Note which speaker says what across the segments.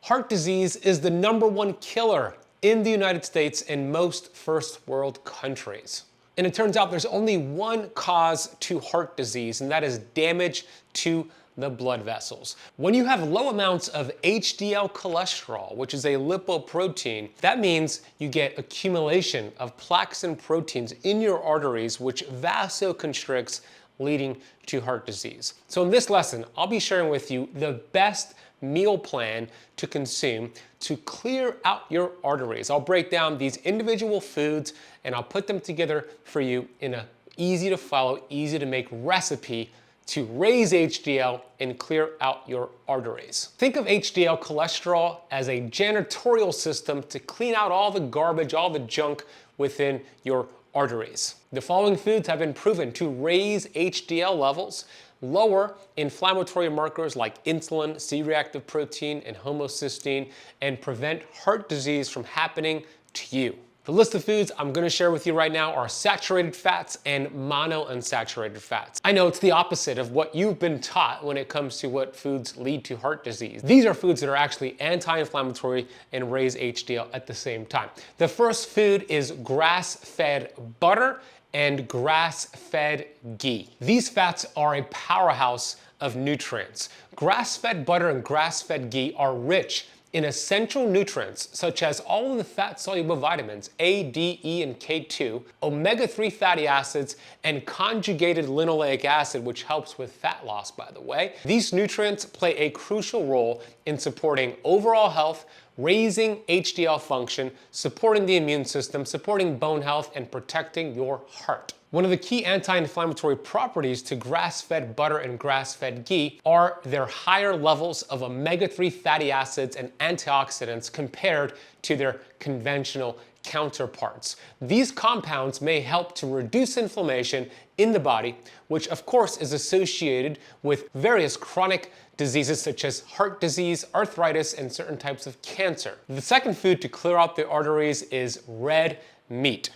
Speaker 1: Heart disease is the #1 killer in the United States and most first world countries. And it turns out there's only one cause to heart disease, and that is damage to the blood vessels. When you have low amounts of HDL cholesterol, which is a lipoprotein, that means you get accumulation of plaques and proteins in your arteries, which vasoconstricts, leading to heart disease. So in this lesson, I'll be sharing with you the best meal plan to consume to clear out your arteries. I'll break down these individual foods and I'll put them together for you in an easy to follow, easy to make recipe to raise HDL and clear out your arteries. Think of HDL cholesterol as a janitorial system to clean out all the garbage, all the junk within your arteries. The following foods have been proven to raise HDL levels, lower inflammatory markers like insulin, C-reactive protein, and homocysteine, and prevent heart disease from happening to you. The list of foods I'm going to share with you right now are saturated fats and monounsaturated fats. I know it's the opposite of what you've been taught when it comes to what foods lead to heart disease. These are foods that are actually anti-inflammatory and raise HDL at the same time. The first food is grass-fed butter and grass-fed ghee. These fats are a powerhouse of nutrients. Grass-fed butter and grass-fed ghee are rich in essential nutrients such as all of the fat-soluble vitamins A, D, E, and K2, omega-3 fatty acids, and conjugated linoleic acid, which helps with fat loss, by the way. These nutrients play a crucial role in supporting overall health, raising HDL function, supporting the immune system, supporting bone health, and protecting your heart. One of the key anti-inflammatory properties to grass-fed butter and grass-fed ghee are their higher levels of omega-3 fatty acids and antioxidants compared to their conventional counterparts. These compounds may help to reduce inflammation in the body, which of course is associated with various chronic diseases such as heart disease, arthritis, and certain types of cancer. The second food to clear out the arteries is red meat.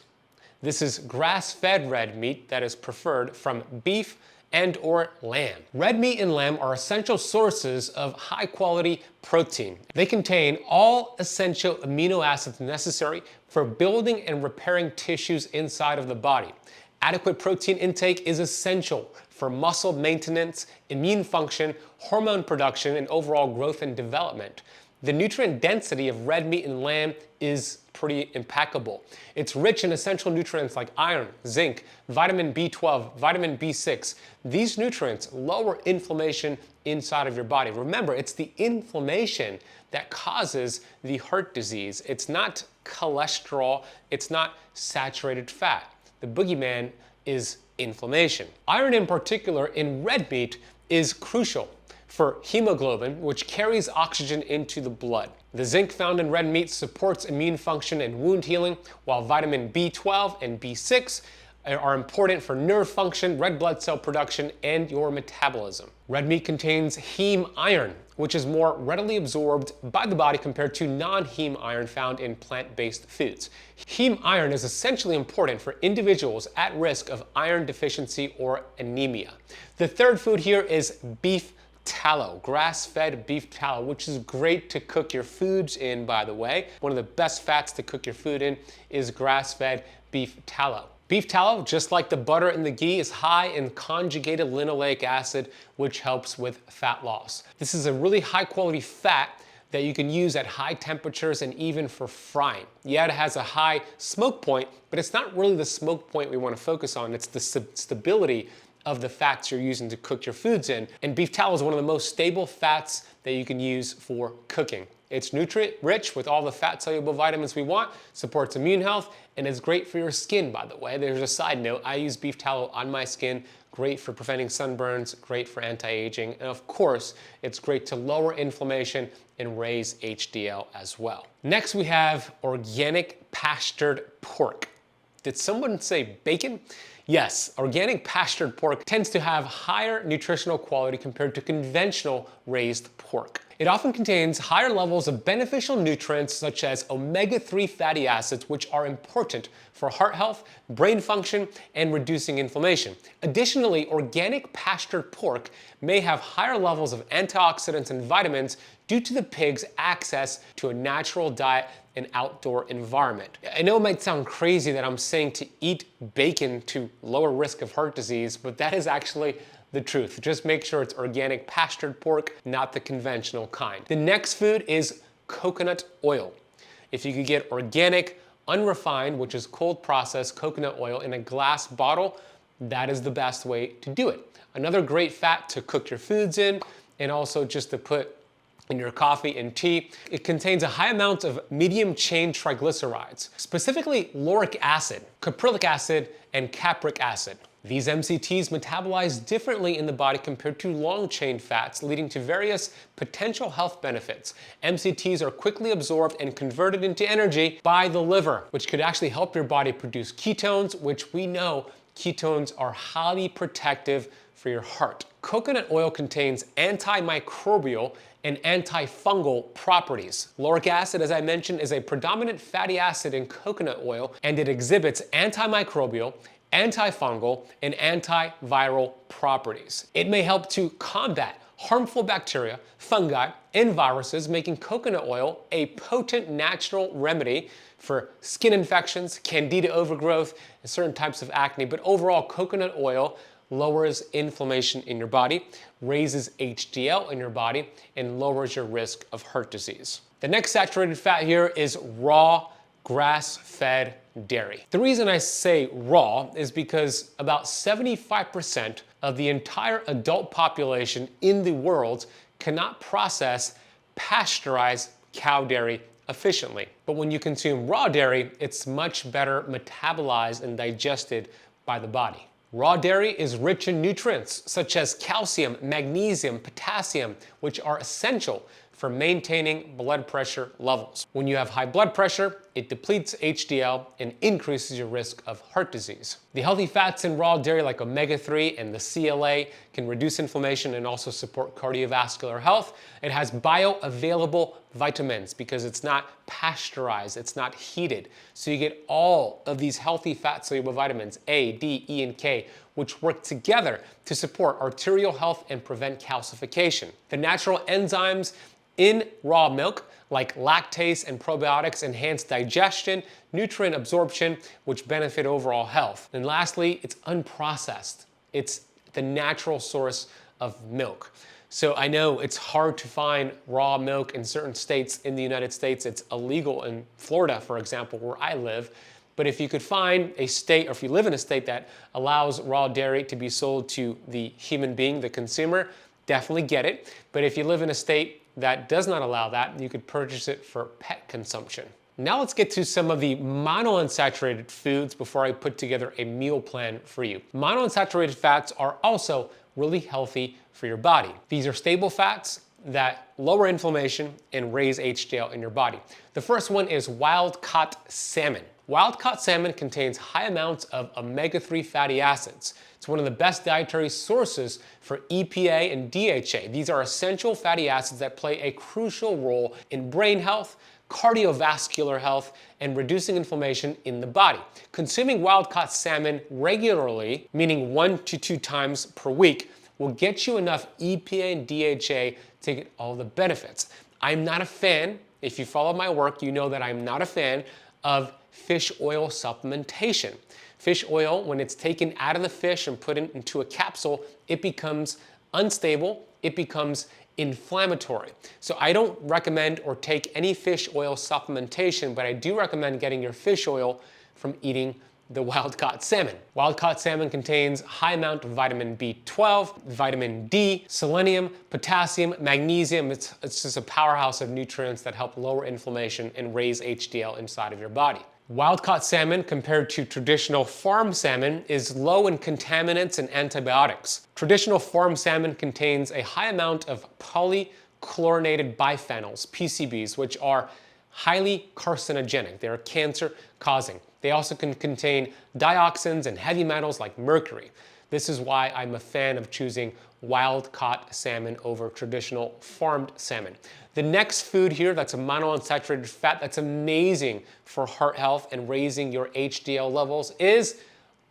Speaker 1: This is grass-fed red meat that is preferred from beef and/or lamb. Red meat and lamb are essential sources of high-quality protein. They contain all essential amino acids necessary for building and repairing tissues inside of the body. Adequate protein intake is essential for muscle maintenance, immune function, hormone production, and overall growth and development. The nutrient density of red meat and lamb is pretty impeccable. It's rich in essential nutrients like iron, zinc, vitamin B12, vitamin B6. These nutrients lower inflammation inside of your body. Remember, it's the inflammation that causes the heart disease. It's not cholesterol, it's not saturated fat. The boogeyman is inflammation. Iron in particular in red meat is crucial for hemoglobin, which carries oxygen into the blood. The zinc found in red meat supports immune function and wound healing, while vitamin B12 and B6 are important for nerve function, red blood cell production, and your metabolism. Red meat contains heme iron, which is more readily absorbed by the body compared to non-heme iron found in plant-based foods. Heme iron is essentially important for individuals at risk of iron deficiency or anemia. The third food here is beef tallow, grass-fed beef tallow, which is great to cook your foods in, by the way. One of the best fats to cook your food in is grass-fed beef tallow. Beef tallow, just like the butter and the ghee, is high in conjugated linoleic acid, which helps with fat loss. This is a really high-quality fat that you can use at high temperatures and even for frying. Yeah, it has a high smoke point, but it's not really the smoke point we want to focus on. It's the stability of the fats you're using to cook your foods in. And beef tallow is one of the most stable fats that you can use for cooking. It's nutrient rich with all the fat soluble vitamins we want, supports immune health, and is great for your skin, by the way. There's a side note, I use beef tallow on my skin, great for preventing sunburns, great for anti-aging, and of course, it's great to lower inflammation and raise HDL as well. Next, we have organic pastured pork. Did someone say bacon? Yes, organic pastured pork tends to have higher nutritional quality compared to conventional raised pork. It often contains higher levels of beneficial nutrients such as omega-3 fatty acids, which are important for heart health, brain function, and reducing inflammation. Additionally, organic pastured pork may have higher levels of antioxidants and vitamins due to the pig's access to a natural diet and outdoor environment. I know it might sound crazy that I'm saying to eat bacon to lower risk of heart disease, but that is actually the truth. Just make sure it's organic pastured pork, not the conventional kind. The next food is coconut oil. If you could get organic, unrefined, which is cold processed coconut oil in a glass bottle, that is the best way to do it. Another great fat to cook your foods in, and also just to put in your coffee and tea. It contains a high amount of medium chain triglycerides, specifically lauric acid, caprylic acid, and capric acid. These MCTs metabolize differently in the body compared to long-chain fats, leading to various potential health benefits. MCTs are quickly absorbed and converted into energy by the liver, which could actually help your body produce ketones, which we know ketones are highly protective for your heart. Coconut oil contains antimicrobial and antifungal properties. Lauric acid, as I mentioned, is a predominant fatty acid in coconut oil, and it exhibits antimicrobial, antifungal, and antiviral properties. It may help to combat harmful bacteria, fungi, and viruses, making coconut oil a potent natural remedy for skin infections, candida overgrowth, and certain types of acne. But overall, coconut oil lowers inflammation in your body, raises HDL in your body, and lowers your risk of heart disease. The next saturated fat here is raw grass-fed dairy. The reason I say raw is because about 75% of the entire adult population in the world cannot process pasteurized cow dairy efficiently. But when you consume raw dairy, it's much better metabolized and digested by the body. Raw dairy is rich in nutrients such as calcium, magnesium, potassium, which are essential for maintaining blood pressure levels. When you have high blood pressure, it depletes HDL and increases your risk of heart disease. The healthy fats in raw dairy like omega-3 and the CLA can reduce inflammation and also support cardiovascular health. It has bioavailable vitamins because it's not pasteurized, it's not heated. So you get all of these healthy fat soluble vitamins A, D, E, and K, which work together to support arterial health and prevent calcification. The natural enzymes in raw milk, like lactase and probiotics, enhance digestion, nutrient absorption, which benefit overall health. And lastly, it's unprocessed. It's the natural source of milk. So I know it's hard to find raw milk in certain states in the United States. It's illegal in Florida, for example, where I live. But if you could find a state, or if you live in a state that allows raw dairy to be sold to the human being, the consumer, definitely get it. But if you live in a state that does not allow that, you could purchase it for pet consumption. Now let's get to some of the monounsaturated foods before I put together a meal plan for you. Monounsaturated fats are also really healthy for your body. These are stable fats that lower inflammation and raise HDL in your body. The first one is wild-caught salmon. Wild-caught salmon contains high amounts of omega-3 fatty acids. It's one of the best dietary sources for EPA and DHA. These are essential fatty acids that play a crucial role in brain health, cardiovascular health, and reducing inflammation in the body. Consuming wild-caught salmon regularly, meaning 1 to 2 times per week, will get you enough EPA and DHA to get all the benefits. I'm not a fan, if you follow my work, you know that I'm not a fan of fish oil supplementation. Fish oil, when it's taken out of the fish and put into a capsule, it becomes unstable, it becomes inflammatory. So I don't recommend or take any fish oil supplementation, but I do recommend getting your fish oil from eating the wild-caught salmon. Wild-caught salmon contains high amount of vitamin B12, vitamin D, selenium, potassium, magnesium. It's just a powerhouse of nutrients that help lower inflammation and raise HDL inside of your body. Wild-caught salmon, compared to traditional farm salmon, is low in contaminants and antibiotics. Traditional farm salmon contains a high amount of polychlorinated biphenyls, PCBs, which are highly carcinogenic. They are cancer-causing. They also can contain dioxins and heavy metals like mercury. This is why I'm a fan of choosing wild-caught salmon over traditional farmed salmon. The next food here that's a monounsaturated fat that's amazing for heart health and raising your HDL levels is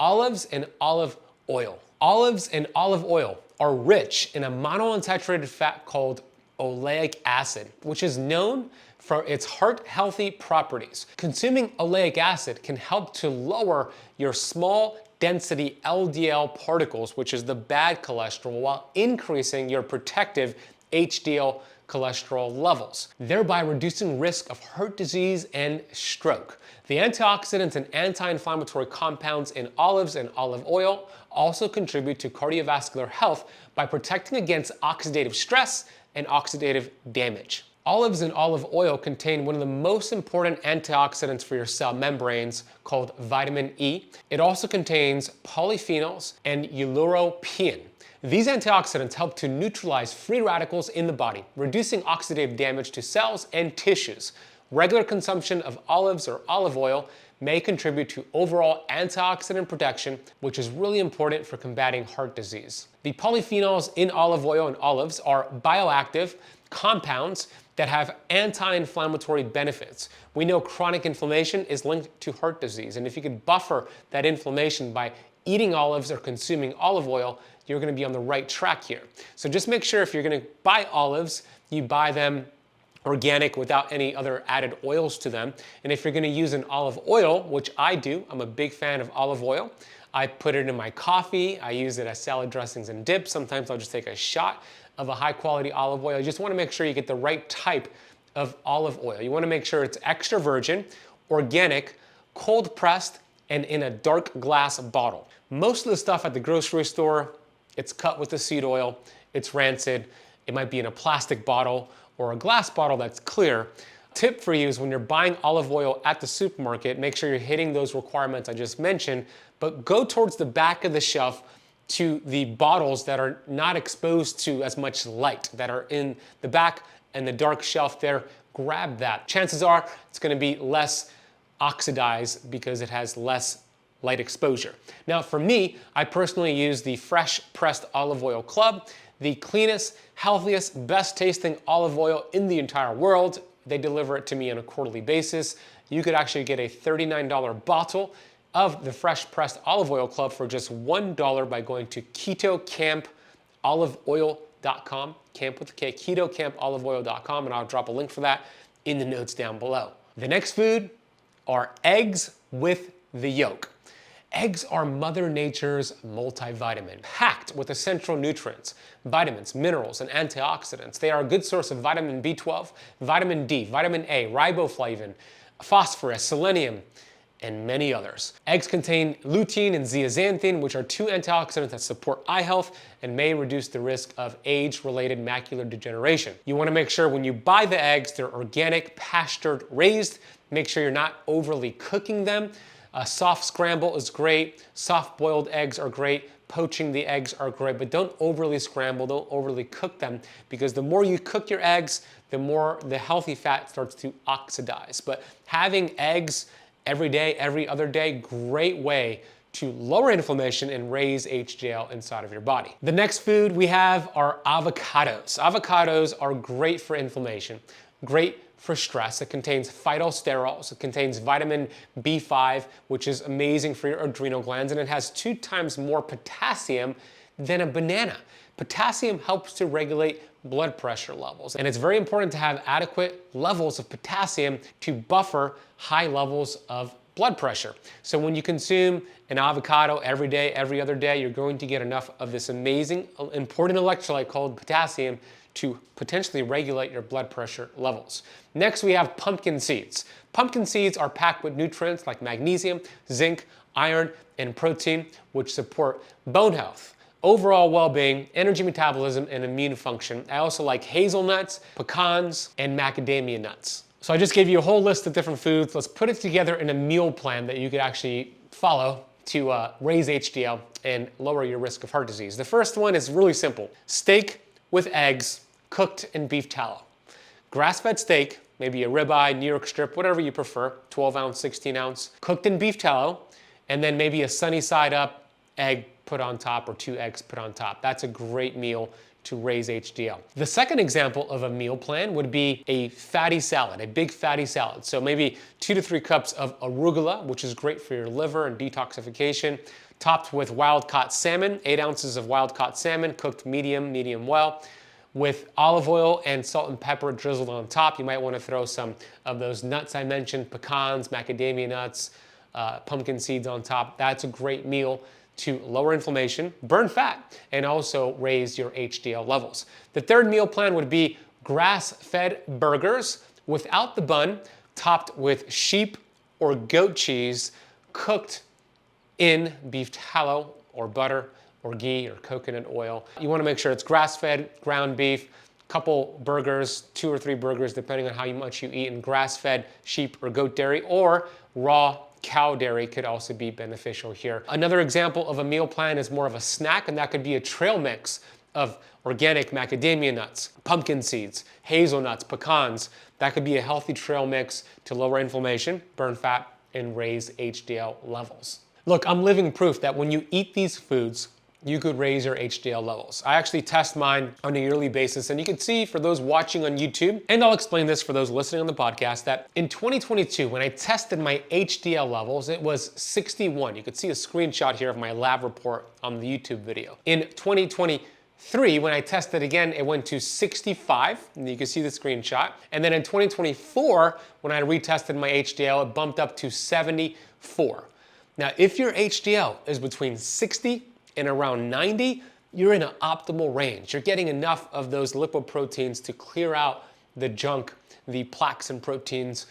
Speaker 1: olives and olive oil. Olives and olive oil are rich in a monounsaturated fat called oleic acid, which is known for its heart-healthy properties. Consuming oleic acid can help to lower your small density LDL particles, which is the bad cholesterol, while increasing your protective HDL cholesterol levels, thereby reducing risk of heart disease and stroke. The antioxidants and anti-inflammatory compounds in olives and olive oil also contribute to cardiovascular health by protecting against oxidative stress and oxidative damage. Olives and olive oil contain one of the most important antioxidants for your cell membranes called vitamin E. It also contains polyphenols and uluropyrin. These antioxidants help to neutralize free radicals in the body, reducing oxidative damage to cells and tissues. Regular consumption of olives or olive oil may contribute to overall antioxidant protection, which is really important for combating heart disease. The polyphenols in olive oil and olives are bioactive compounds that have anti-inflammatory benefits. We know chronic inflammation is linked to heart disease, and if you could buffer that inflammation by eating olives or consuming olive oil, you're gonna be on the right track here. So just make sure if you're gonna buy olives, you buy them organic without any other added oils to them. And if you're gonna use an olive oil, which I do, I'm a big fan of olive oil. I put it in my coffee, I use it as salad dressings and dips. Sometimes I'll just take a shot of a high quality olive oil. You just wanna make sure you get the right type of olive oil. You wanna make sure it's extra virgin, organic, cold pressed, and in a dark glass bottle. Most of the stuff at the grocery store, it's cut with the seed oil, it's rancid, it might be in a plastic bottle or a glass bottle that's clear. Tip for you is when you're buying olive oil at the supermarket, make sure you're hitting those requirements I just mentioned, but go towards the back of the shelf to the bottles that are not exposed to as much light, that are in the back and the dark shelf there. Grab that. Chances are it's gonna be less oxidized because it has less light exposure. Now for me, I personally use the Fresh Pressed Olive Oil Club, the cleanest, healthiest, best tasting olive oil in the entire world. They deliver it to me on a quarterly basis. You could actually get a $39 bottle of the Fresh Pressed Olive Oil Club for just $1 by going to KetoCampOliveOil.com, camp with a K, KetoCampOliveOil.com, and I'll drop a link for that in the notes down below. The next food are eggs with the yolk. Eggs are Mother Nature's multivitamin, packed with essential nutrients, vitamins, minerals, and antioxidants. They are a good source of vitamin B12, vitamin D, vitamin A, riboflavin, phosphorus, selenium, and many others. Eggs contain lutein and zeaxanthin, which are two antioxidants that support eye health and may reduce the risk of age-related macular degeneration. You wanna make sure when you buy the eggs, they're organic, pastured, raised. Make sure you're not overly cooking them. A soft scramble is great, soft boiled eggs are great, poaching the eggs are great, but don't overly scramble, don't overly cook them, because the more you cook your eggs, the more the healthy fat starts to oxidize. But having eggs every day, every other day, great way to lower inflammation and raise HDL inside of your body. The next food we have are avocados. Avocados are great for inflammation, great for stress. It contains phytosterols, it contains vitamin B5, which is amazing for your adrenal glands, and it has 2 times more potassium than a banana. Potassium helps to regulate blood pressure levels, and it's very important to have adequate levels of potassium to buffer high levels of blood pressure. So when you consume an avocado every day, every other day, you're going to get enough of this amazing, important electrolyte called potassium to potentially regulate your blood pressure levels. Next, we have pumpkin seeds. Pumpkin seeds are packed with nutrients like magnesium, zinc, iron, and protein, which support bone health, overall well-being, energy metabolism, and immune function. I also like hazelnuts, pecans, and macadamia nuts. So I just gave you a whole list of different foods. Let's put it together in a meal plan that you could actually follow to raise HDL and lower your risk of heart disease. The first one is really simple. Steak with eggs cooked in beef tallow. Grass-fed steak, maybe a ribeye, New York strip, whatever you prefer, 12 ounce, 16 ounce, cooked in beef tallow, and then maybe a sunny side up egg put on top or 2 eggs put on top. That's a great meal to raise HDL. The second example of a meal plan would be a fatty salad, a big fatty salad. So maybe 2 to 3 cups of arugula, which is great for your liver and detoxification, topped with wild-caught salmon, 8 ounces of wild-caught salmon, cooked medium well, with olive oil and salt and pepper drizzled on top. You might want to throw some of those nuts I mentioned, pecans, macadamia nuts, pumpkin seeds on top. That's a great meal to lower inflammation, burn fat, and also raise your HDL levels. The third meal plan would be grass-fed burgers without the bun, topped with sheep or goat cheese, cooked in beef tallow or butter or ghee or coconut oil. You want to make sure it's grass-fed, ground beef, couple burgers, 2 or 3 burgers, depending on how much you eat, and grass-fed sheep or goat dairy, or raw cow dairy could also be beneficial here. Another example of a meal plan is more of a snack, and that could be a trail mix of organic macadamia nuts, pumpkin seeds, hazelnuts, pecans. That could be a healthy trail mix to lower inflammation, burn fat, and raise HDL levels. Look, I'm living proof that when you eat these foods, you could raise your HDL levels. I actually test mine on a yearly basis, and you can see for those watching on YouTube, and I'll explain this for those listening on the podcast, that in 2022, when I tested my HDL levels, it was 61. You could see a screenshot here of my lab report on the YouTube video. In 2023, when I tested again, it went to 65, and you can see the screenshot. And then in 2024, when I retested my HDL, it bumped up to 74. Now, if your HDL is between 60 and around 90, you're in an optimal range. You're getting enough of those lipoproteins to clear out the junk, the plaques and proteins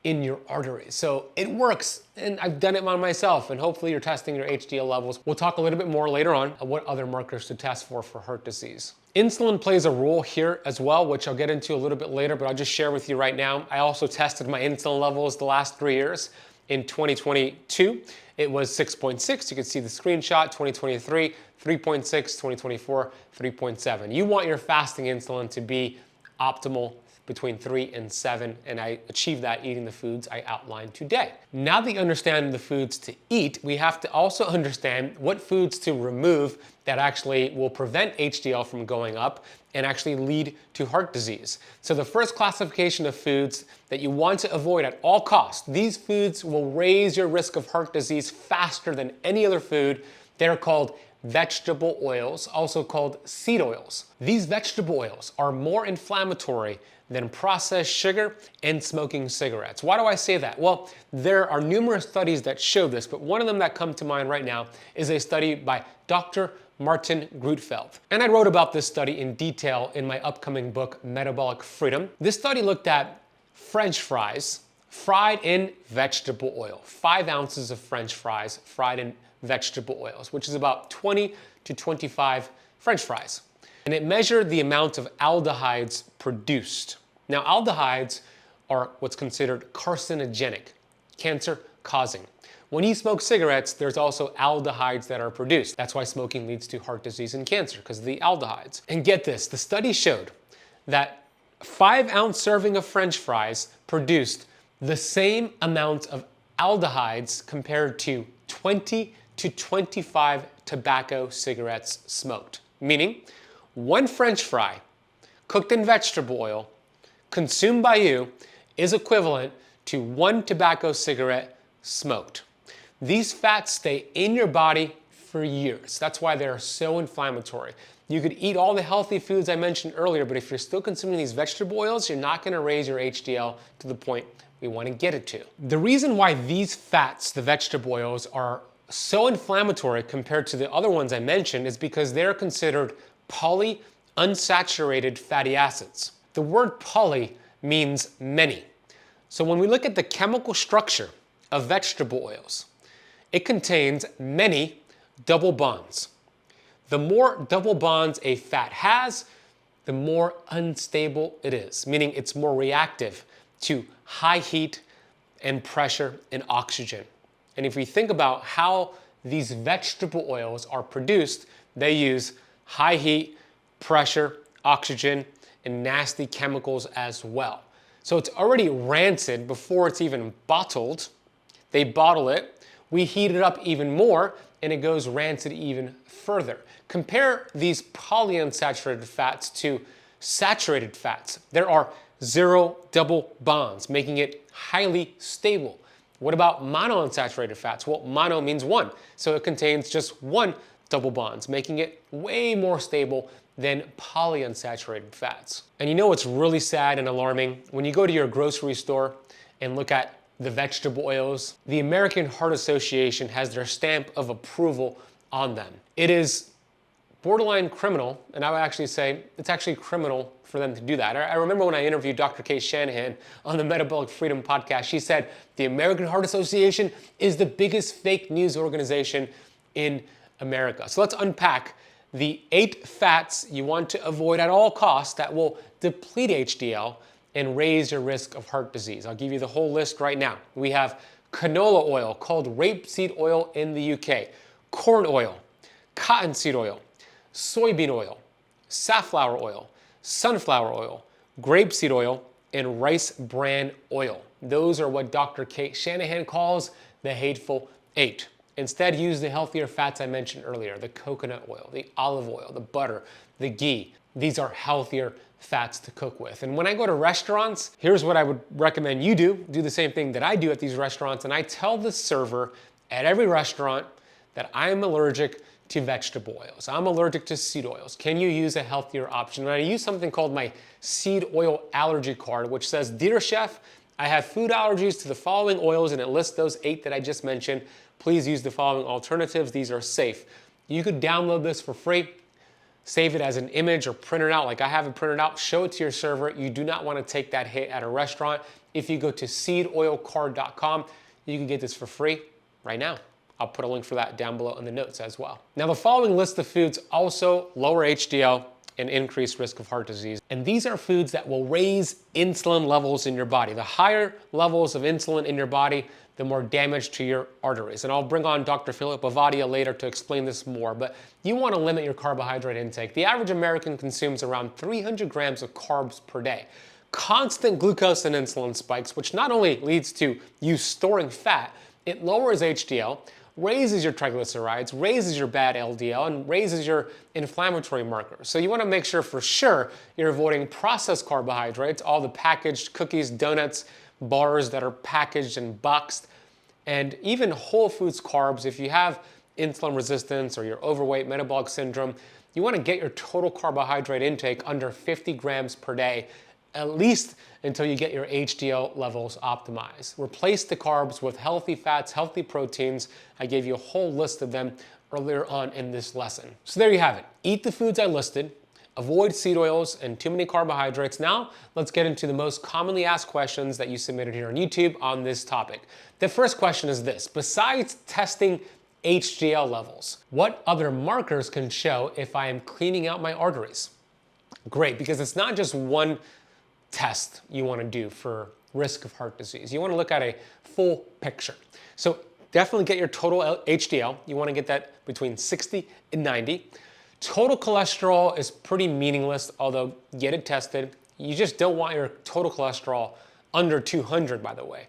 Speaker 1: in your arteries. So it works, and I've done it on myself, and hopefully you're testing your HDL levels. We'll talk a little bit more later on what other markers to test for heart disease. Insulin plays a role here as well, which I'll get into a little bit later, but I'll just share with you right now. I also tested my insulin levels the last 3 years. In 2022, it was 6.6. You can see the screenshot. 2023, 3.6. 2024, 3.7. You want your fasting insulin to be optimal between 3 and 7, and I achieved that eating the foods I outlined today. Now that you understand the foods to eat, we have to also understand what foods to remove that actually will prevent HDL from going up and actually lead to heart disease. So the first classification of foods that you want to avoid at all costs, these foods will raise your risk of heart disease faster than any other food. They're called vegetable oils, also called seed oils. These vegetable oils are more inflammatory than processed sugar and smoking cigarettes. Why do I say that? Well, there are numerous studies that show this, but one of them that come to mind right now is a study by Dr. Martin Grutfeld. And I wrote about this study in detail in my upcoming book, Metabolic Freedom. This study looked at French fries fried in vegetable oil. 5 ounces of French fries fried in vegetable oils, which is about 20 to 25 French fries. And it measured the amount of aldehydes produced. Now, aldehydes are what's considered carcinogenic, cancer-causing. When you smoke cigarettes, there's also aldehydes that are produced. That's why smoking leads to heart disease and cancer, because of the aldehydes. And get this, the study showed that a 5-ounce serving of French fries produced the same amount of aldehydes compared to 20 to 25 tobacco cigarettes smoked. Meaning, 1 French fry cooked in vegetable oil consumed by you is equivalent to 1 tobacco cigarette smoked. These fats stay in your body for years. That's why they're so inflammatory. You could eat all the healthy foods I mentioned earlier, but if you're still consuming these vegetable oils, you're not going to raise your HDL to the point we want to get it to. The reason why these fats, the vegetable oils, are so inflammatory compared to the other ones I mentioned is because they're considered polyunsaturated fatty acids. The word poly means many. So when we look at the chemical structure of vegetable oils, it contains many double bonds. The more double bonds a fat has, the more unstable it is, meaning it's more reactive to high heat and pressure and oxygen. And if we think about how these vegetable oils are produced, they use high heat, pressure, oxygen, and nasty chemicals as well. So it's already rancid before it's even bottled. They bottle it, we heat it up even more, and it goes rancid even further. Compare these polyunsaturated fats to saturated fats. There are 0 double bonds, making it highly stable. What about monounsaturated fats? Well, mono means 1, so it contains just 1 double bonds, making it way more stable than polyunsaturated fats. And you know what's really sad and alarming? When you go to your grocery store and look at the vegetable oils, the American Heart Association has their stamp of approval on them. It is borderline criminal, and I would actually say it's actually criminal for them to do that. I remember when I interviewed Dr. 𝙎𝙬𝙎𝘎𝘎 on the Metabolic Freedom podcast, she said the American Heart Association is the biggest fake news organization in America. So let's unpack the 8 fats you want to avoid at all costs that will deplete HDL and raise your risk of heart disease. I'll give you the whole list right now. We have canola oil, called rapeseed oil in the UK, corn oil, cottonseed oil, soybean oil, safflower oil, sunflower oil, grapeseed oil, and rice bran oil. Those are what Dr. 𝙎𝙬𝙎𝙎 calls the hateful 8. Instead, use the healthier fats I mentioned earlier, the coconut oil, the olive oil, the butter, the ghee. These are healthier fats to cook with. And when I go to restaurants, here's what I would recommend you do. Do the same thing that I do at these restaurants, and I tell the server at every restaurant that I am allergic to vegetable oils. I'm allergic to seed oils. Can you use a healthier option? And I use something called my seed oil allergy card, which says, "Dear chef, I have food allergies to the following oils," and it lists those 8 that I just mentioned. Please use the following alternatives. These are safe. You could download this for free, save it as an image or print it out like I have it printed out, show it to your server. You do not want to take that hit at a restaurant. If you go to seedoilcard.com, you can get this for free right now. I'll put a link for that down below in the notes as well. Now, the following list of foods also lower HDL and increase risk of heart disease. And these are foods that will raise insulin levels in your body. The higher levels of insulin in your body, the more damage to your arteries. And I'll bring on Dr. Philip Avadia later to explain this more, but you want to limit your carbohydrate intake. The average American consumes around 300 grams of carbs per day. Constant glucose and insulin spikes, which not only leads to you storing fat, it lowers HDL, raises your triglycerides, raises your bad LDL, and raises your inflammatory markers. So you want to make sure for sure you're avoiding processed carbohydrates, all the packaged cookies, donuts, bars that are packaged and boxed, and even whole foods carbs. If you have insulin resistance or you're overweight, metabolic syndrome, you want to get your total carbohydrate intake under 50 grams per day, at least until you get your HDL levels optimized. Replace the carbs with healthy fats, healthy proteins. I gave you a whole list of them earlier on in this lesson. So there you have it. Eat the foods I listed, avoid seed oils and too many carbohydrates. Now, let's get into the most commonly asked questions that you submitted here on YouTube on this topic. The first question is this: besides testing HDL levels, what other markers can show if I am cleaning out my arteries? Great, because it's not just one test you want to do for risk of heart disease. You want to look at a full picture. So definitely get your total HDL. You want to get that between 60 and 90. Total cholesterol is pretty meaningless, although get it tested. You just don't want your total cholesterol under 200, by the way.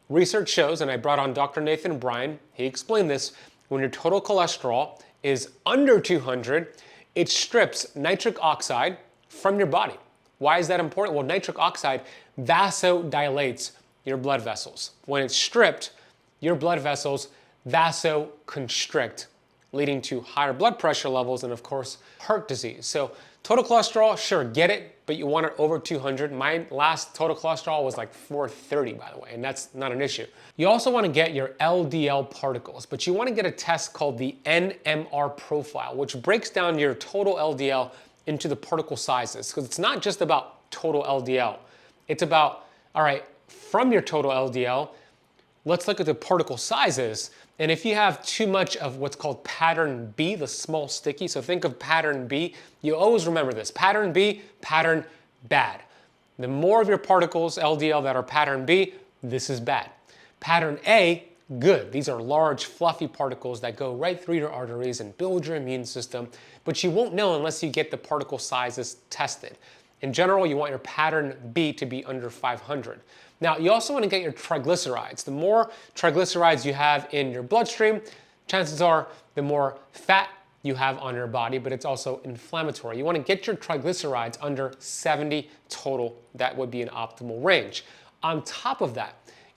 Speaker 1: Research shows, and I brought on Dr. Nathan Bryan, he explained this, when your total cholesterol is under 200, it strips nitric oxide from your body. Why is that important? Well, nitric oxide vasodilates your blood vessels. When it's stripped, your blood vessels vasoconstrict, leading to higher blood pressure levels and, of course, heart disease. So total cholesterol, sure, get it, but you want it over 200. My last total cholesterol was like 430, by the way, and that's not an issue. You also want to get your LDL particles, but you want to get a test called the NMR profile, which breaks down your total LDL into the particle sizes, because it's not just about total LDL. It's about, all right, from your total LDL, let's look at the particle sizes. And if you have too much of what's called pattern B, the small sticky, so think of pattern B, you always remember this. Pattern B, pattern bad. The more of your particles, LDL, that are pattern B, this is bad. Pattern A, good. These are large, fluffy particles that go right through your arteries and build your immune system, but you won't know unless you get the particle sizes tested. In general, you want your pattern B to be under 500. Now, you also want to get your triglycerides. The more triglycerides you have in your bloodstream, chances are the more fat you have on your body, but it's also inflammatory. You want to get your triglycerides under 70 total. That would be an optimal range. On top of that,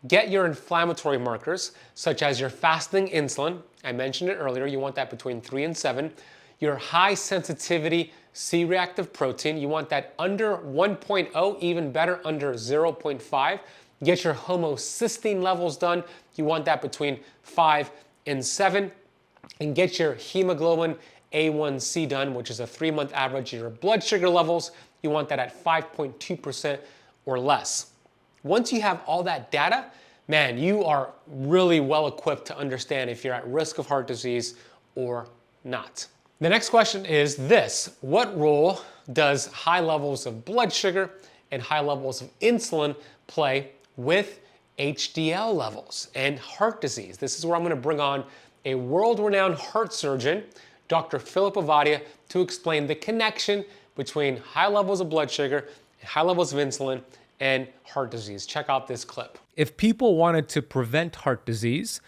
Speaker 1: get your inflammatory markers, such as your fasting insulin. I mentioned it earlier. You want that between 3 and 7. Your high sensitivity C-reactive protein. You want that under 1.0, even better under 0.5. Get your homocysteine levels done. You want that between 5 and 7. And get your hemoglobin A1C done, which is a 3-month average of your blood sugar levels. You want that at 5.2% or less. Once you have all that data, man, you are really well equipped to understand if you're at risk of heart disease or not. The next question is this: what role does high levels of blood sugar and high levels of insulin play with HDL levels and heart disease? This is where I'm going to bring on a world-renowned heart surgeon, Dr. Philip Azadi, to explain the connection between high levels of blood sugar and high levels of insulin and heart disease. Check out this clip. If people wanted to prevent heart disease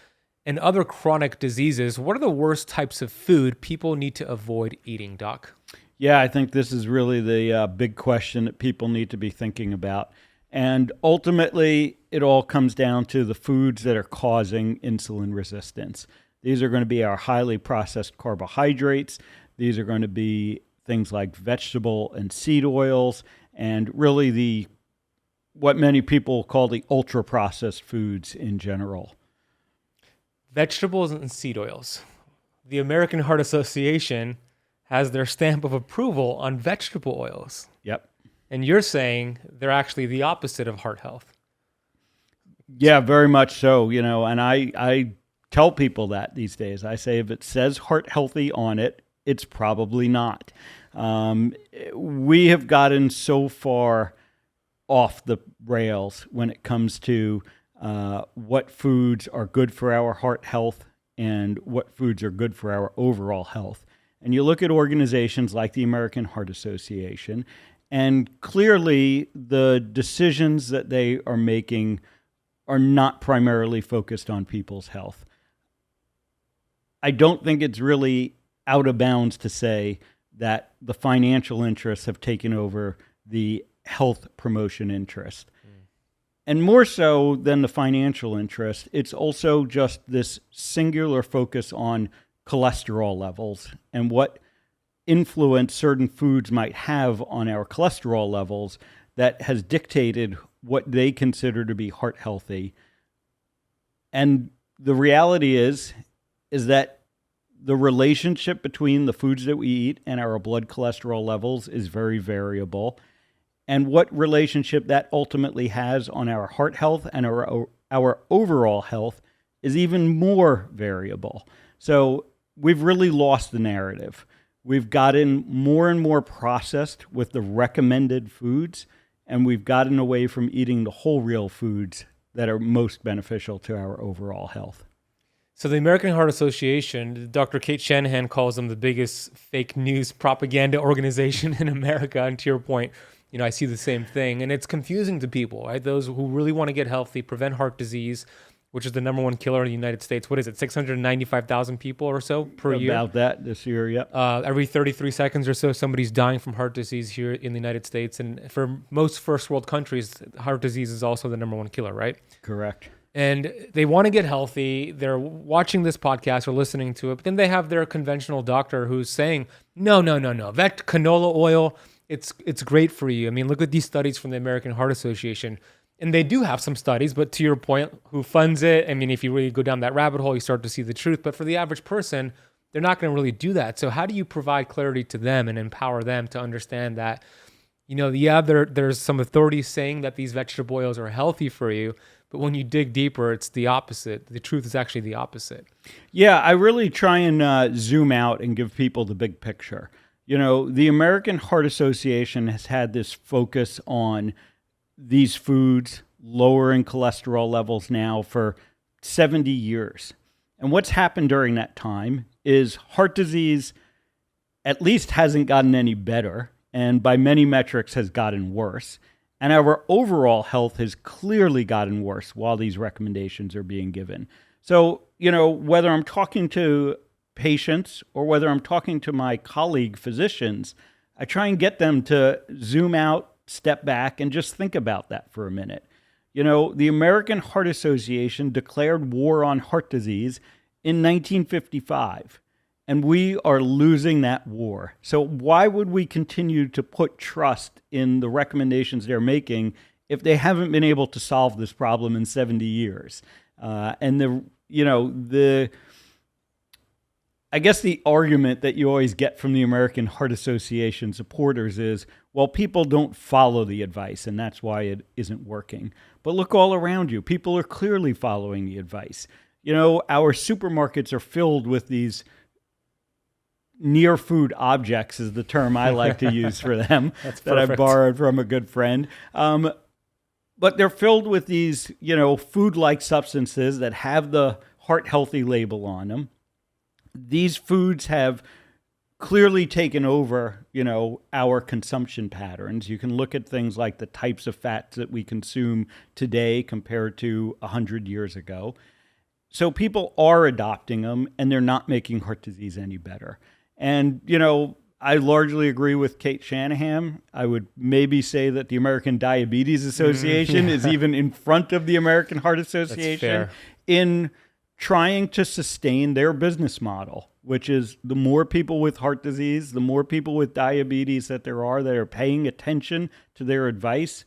Speaker 1: and other chronic diseases, what are the worst types of food people need to avoid eating, Doc?
Speaker 2: Yeah, I think this is really the big question that people need to be thinking about. And ultimately, it all comes down to the foods that are causing insulin resistance. These are going to be our highly processed carbohydrates. These are going to be things like vegetable and seed oils, and really what many people call the ultra-processed foods in general.
Speaker 1: Vegetables and seed oils. The American Heart Association has their stamp of approval on vegetable oils.
Speaker 2: Yep.
Speaker 1: And you're saying they're actually the opposite of heart health.
Speaker 2: Yeah, very much so. And I tell people that these days. I say if it says heart healthy on it, it's probably not. We have gotten so far off the rails when it comes to what foods are good for our heart health and what foods are good for our overall health. And you look at organizations like the American Heart Association, and clearly the decisions that they are making are not primarily focused on people's health. I don't think it's really out of bounds to say that the financial interests have taken over the health promotion interest. And more so than the financial interest, it's also just this singular focus on cholesterol levels and what influence certain foods might have on our cholesterol levels that has dictated what they consider to be heart healthy. And the reality is that the relationship between the foods that we eat and our blood cholesterol levels is very variable. And what relationship that ultimately has on our heart health and our overall health is even more variable. So we've really lost the narrative. We've gotten more and more processed with the recommended foods, and we've gotten away from eating the whole real foods that are most beneficial to our overall health.
Speaker 1: So the American Heart Association, Dr. Kate Shanahan calls them the biggest fake news propaganda organization in America. And to your point, I see the same thing. And it's confusing to people, right? Those who really want to get healthy, prevent heart disease, which is the number one killer in the United States. What is it, 695,000 people or so per year?
Speaker 2: About that this year, yep.
Speaker 1: Every 33 seconds or so, somebody's dying from heart disease here in the United States. And for most first world countries, heart disease is also the number one killer, right?
Speaker 2: Correct.
Speaker 1: And they want to get healthy. They're watching this podcast or listening to it, but then they have their conventional doctor who's saying, no. That canola oil, it's great for you. I mean, look at these studies from the American Heart Association. And they do have some studies, but to your point, who funds it? I mean, if you really go down that rabbit hole, you start to see the truth. But for the average person, they're not going to really do that. So how do you provide clarity to them and empower them to understand that, there's some authorities saying that these vegetable oils are healthy for you, but when you dig deeper, it's the opposite. The truth is actually the opposite.
Speaker 2: Yeah, I really try and zoom out and give people the big picture. The American Heart Association has had this focus on these foods lowering cholesterol levels now for 70 years. And what's happened during that time is heart disease at least hasn't gotten any better, and by many metrics has gotten worse. And our overall health has clearly gotten worse while these recommendations are being given. So, whether I'm talking to patients or whether I'm talking to my colleague physicians, I try and get them to zoom out, step back, and just think about that for a minute. The American Heart Association declared war on heart disease in 1955. And we are losing that war. So why would we continue to put trust in the recommendations they're making if they haven't been able to solve this problem in 70 years? I guess the argument that you always get from the American Heart Association supporters is, well, people don't follow the advice, and that's why it isn't working. But look all around you. People are clearly following the advice. Our supermarkets are filled with these near food objects, is the term I like to use for them, that I borrowed from a good friend. But they're filled with these, food-like substances that have the heart healthy label on them. These foods have clearly taken over, our consumption patterns. You can look at things like the types of fats that we consume today compared to 100 years ago. So people are adopting them, and they're not making heart disease any better. And, I largely agree with 𝙎𝙬𝙎𝘾. I would maybe say that the American Diabetes Association is even in front of the American Heart Association in trying to sustain their business model, which is the more people with heart disease, the more people with diabetes that are paying attention to their advice,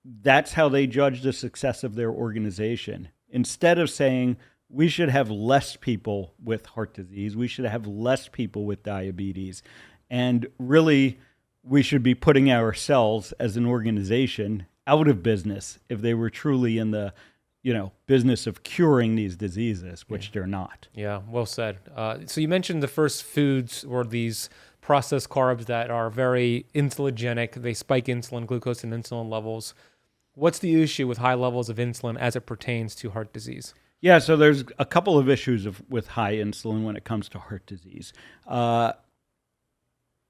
Speaker 2: that's how they judge the success of their organization. Instead of saying, we should have less people with heart disease, we should have less people with diabetes, and really we should be putting ourselves as an organization out of business if they were truly in the business of curing these diseases, which they're not.
Speaker 1: Yeah, well said. So you mentioned the first foods or these processed carbs that are very insulinogenic. They spike insulin, glucose, and insulin levels. What's the issue with high levels of insulin as it pertains to heart disease?
Speaker 2: Yeah, so there's a couple of issues with high insulin when it comes to heart disease. And,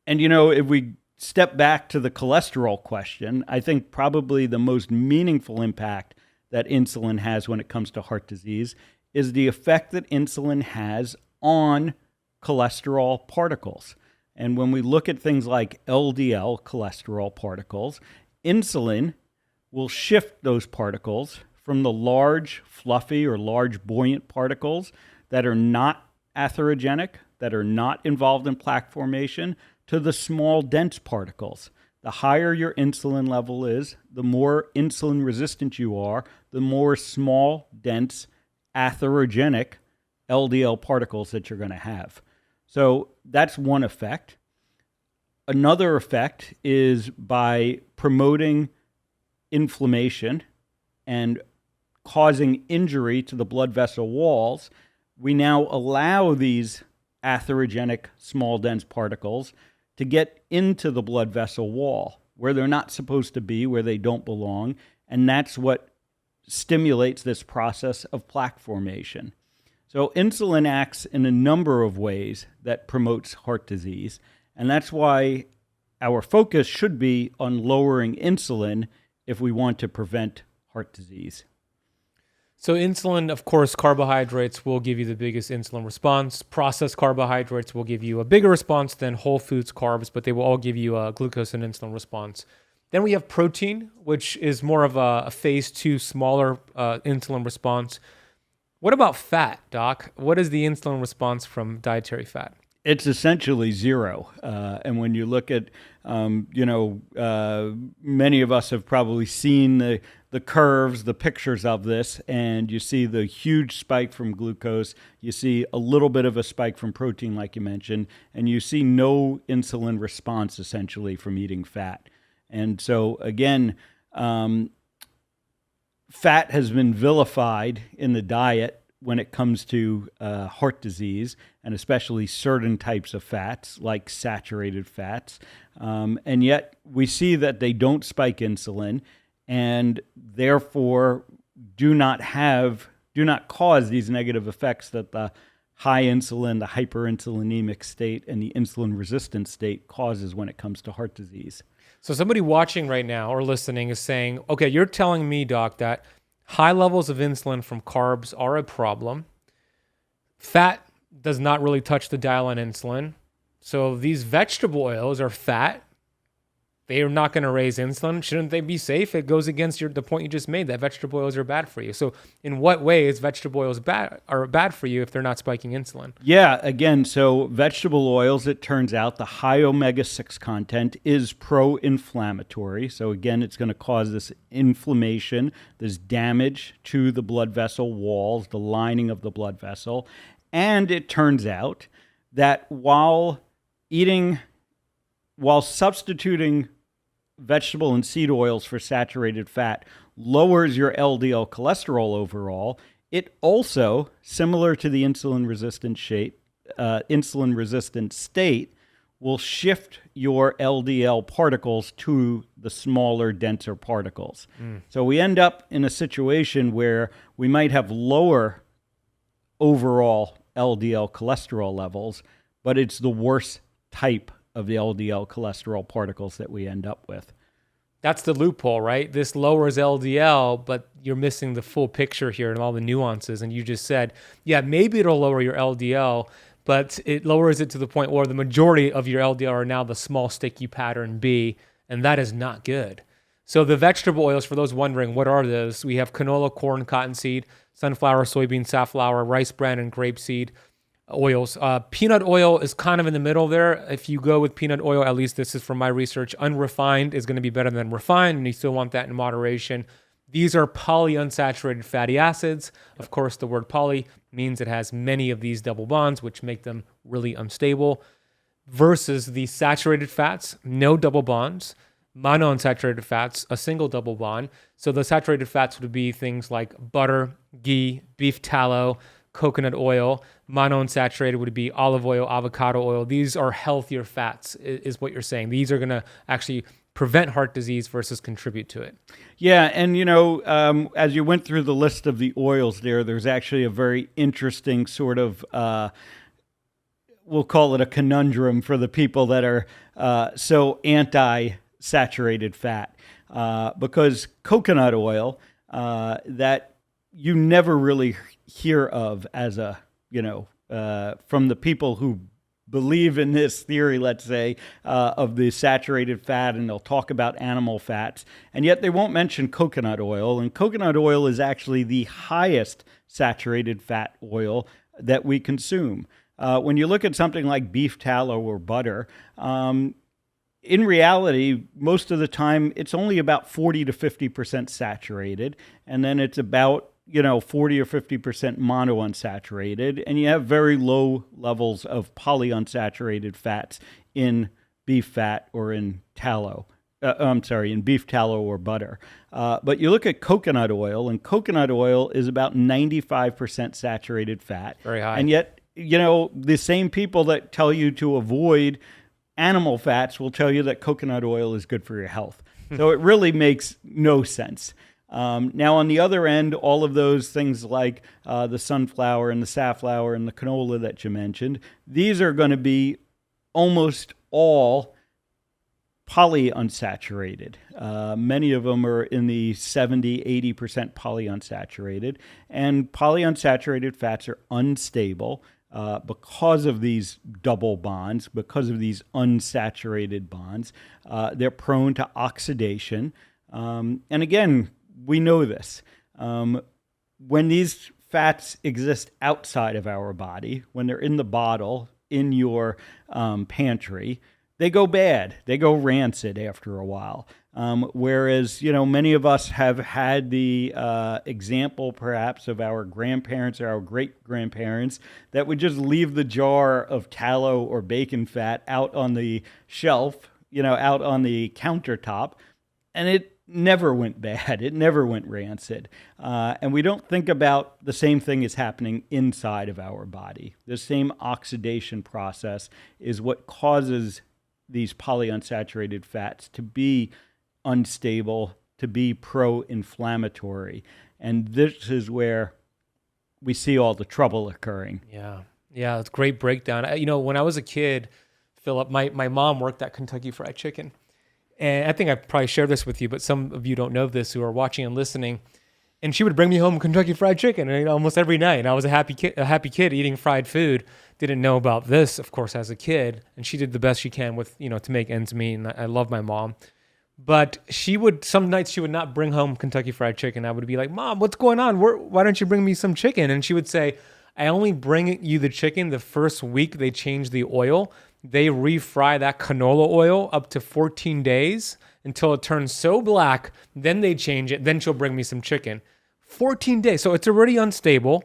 Speaker 2: if we step back to the cholesterol question, I think probably the most meaningful impact that insulin has when it comes to heart disease is the effect that insulin has on cholesterol particles. And when we look at things like LDL cholesterol particles, insulin will shift those particles from the large, fluffy, or large buoyant particles that are not atherogenic, that are not involved in plaque formation, to the small, dense particles. The higher your insulin level is, the more insulin resistant you are, the more small, dense, atherogenic LDL particles that you're going to have. So that's one effect. Another effect is by promoting inflammation and causing injury to the blood vessel walls, we now allow these atherogenic small dense particles to get into the blood vessel wall where they're not supposed to be, where they don't belong, and that's what stimulates this process of plaque formation. So insulin acts in a number of ways that promotes heart disease, and that's why our focus should be on lowering insulin if we want to prevent heart disease.
Speaker 1: So insulin, of course, carbohydrates will give you the biggest insulin response. Processed carbohydrates will give you a bigger response than whole foods carbs, but they will all give you a glucose and insulin response. Then we have protein, which is more of a phase 2, smaller insulin response. What about fat, Doc? What is the insulin response from dietary fat?
Speaker 2: It's essentially zero. And when you look at, many of us have probably seen the curves, the pictures of this, and you see the huge spike from glucose. You see a little bit of a spike from protein, like you mentioned, and you see no insulin response essentially from eating fat. And so, again, fat has been vilified in the diet when it comes to heart disease, and especially certain types of fats like saturated fats. And yet we see that they don't spike insulin and therefore do not cause these negative effects that the high insulin, the hyperinsulinemic state, and the insulin resistant state causes when it comes to heart disease.
Speaker 1: So somebody watching right now or listening is saying, okay, you're telling me, Doc, that high levels of insulin from carbs are a problem. Fat does not really touch the dial on insulin. So these vegetable oils are fat.
Speaker 3: they are not going to raise insulin. Shouldn't they be safe? It goes against the point you just made that vegetable oils are bad for you. So in what way is vegetable oils bad for you if they're not spiking insulin?
Speaker 2: Yeah, again, so vegetable oils, it turns out the high omega-6 content is pro-inflammatory. So again, it's going to cause this inflammation, this damage to the blood vessel walls, the lining of the blood vessel. And it turns out that while substituting vegetable and seed oils for saturated fat lowers your LDL cholesterol overall, it also, similar to the insulin-resistant state, will shift your LDL particles to the smaller, denser particles. So we end up in a situation where we might have lower overall LDL cholesterol levels, but it's the worst type of the LDL cholesterol particles that we end up with.
Speaker 3: That's the loophole, right? This lowers LDL, but you're missing the full picture here and all the nuances. And you just said, yeah, maybe it'll lower your LDL, but it lowers it to the point where the majority of your LDL are now the small sticky pattern B, and that is not good. So the vegetable oils, for those wondering, what are those? We have canola, corn, cottonseed, sunflower, soybean, safflower, rice bran, and grapeseed oils. Peanut oil is kind of in the middle there. If you go with peanut oil, at least this is from my research, unrefined is going to be better than refined, and you still want that in moderation. These are polyunsaturated fatty acids. Of course, the word poly means it has many of these double bonds, which make them really unstable, versus the saturated fats, no double bonds, monounsaturated fats, a single double bond. So the saturated fats would be things like butter, ghee, beef tallow, coconut oil. Monounsaturated would be olive oil, avocado oil. These are healthier fats, is what you're saying. These are going to actually prevent heart disease versus contribute to it.
Speaker 2: Yeah, and as you went through the list of the oils there's actually a very interesting sort of, we'll call it a conundrum for the people that are so anti-saturated fat, because coconut oil, that you never really hear of as a, from the people who believe in this theory, let's say, of the saturated fat, and they'll talk about animal fats, and yet they won't mention coconut oil. And coconut oil is actually the highest saturated fat oil that we consume. When you look at something like beef tallow or butter, in reality, most of the time, it's only about 40 to 50% saturated, and then it's about 40 or 50% monounsaturated, and you have very low levels of polyunsaturated fats in beef fat or in tallow. In beef tallow or butter. But you look at coconut oil, and coconut oil is about 95% saturated fat.
Speaker 3: Very high.
Speaker 2: And yet, the same people that tell you to avoid animal fats will tell you that coconut oil is good for your health. So it really makes no sense. Now, on the other end, all of those things like the sunflower and the safflower and the canola that you mentioned, these are going to be almost all polyunsaturated. Many of them are in the 70, 80% polyunsaturated. And polyunsaturated fats are unstable because of these double bonds, because of these unsaturated bonds. They're prone to oxidation. And again, we know this. When these fats exist outside of our body, when they're in the bottle, in your pantry, they go bad. They go rancid after a while. Whereas, many of us have had the example, perhaps, of our grandparents or our great-grandparents that would just leave the jar of tallow or bacon fat out on the shelf, out on the countertop, and it never went bad. It never went rancid. And we don't think about the same thing is happening inside of our body. The same oxidation process is what causes these polyunsaturated fats to be unstable, to be pro-inflammatory. And this is where we see all the trouble occurring.
Speaker 3: Yeah, it's a great breakdown. When I was a kid, Philip, my mom worked at Kentucky Fried Chicken. And I think I probably shared this with you, but some of you don't know this who are watching and listening. And she would bring me home Kentucky Fried Chicken almost every night. And I was a happy kid eating fried food. Didn't know about this, of course, as a kid. And she did the best she can with, to make ends meet. And I love my mom. But some nights she would not bring home Kentucky Fried Chicken. I would be like, Mom, what's going on? Why don't you bring me some chicken? And she would say, I only bring you the chicken the first week they change the oil. They refry that canola oil up to 14 days until it turns so black. Then they change it. Then she'll bring me some chicken. 14 days. So it's already unstable.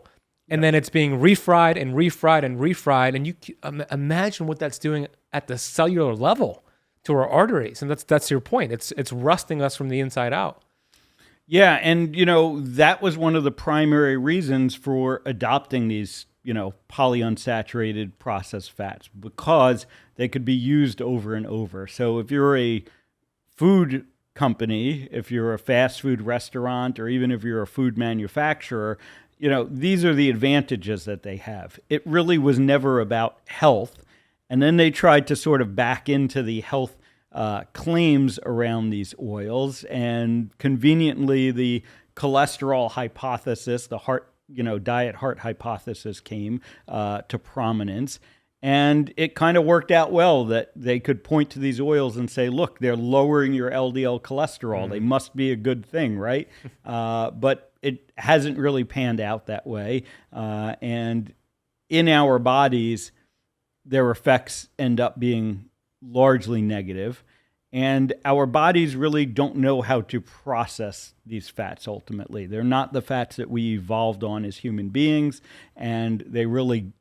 Speaker 3: And then it's being refried and refried and refried. And you imagine what that's doing at the cellular level to our arteries. And that's your point. It's rusting us from the inside out.
Speaker 2: Yeah, and that was one of the primary reasons for adopting these, polyunsaturated processed fats, because they could be used over and over. So if you're a food company, if you're a fast food restaurant, or even if you're a food manufacturer, these are the advantages that they have. It really was never about health. And then they tried to sort of back into the health claims around these oils, and conveniently the cholesterol hypothesis, the diet heart hypothesis, came to prominence. And it kind of worked out well that they could point to these oils and say, look, they're lowering your LDL cholesterol. They must be a good thing, right? But it hasn't really panned out that way. And in our bodies, their effects end up being largely negative, and our bodies really don't know how to process these fats ultimately. They're not the fats that we evolved on as human beings, and they really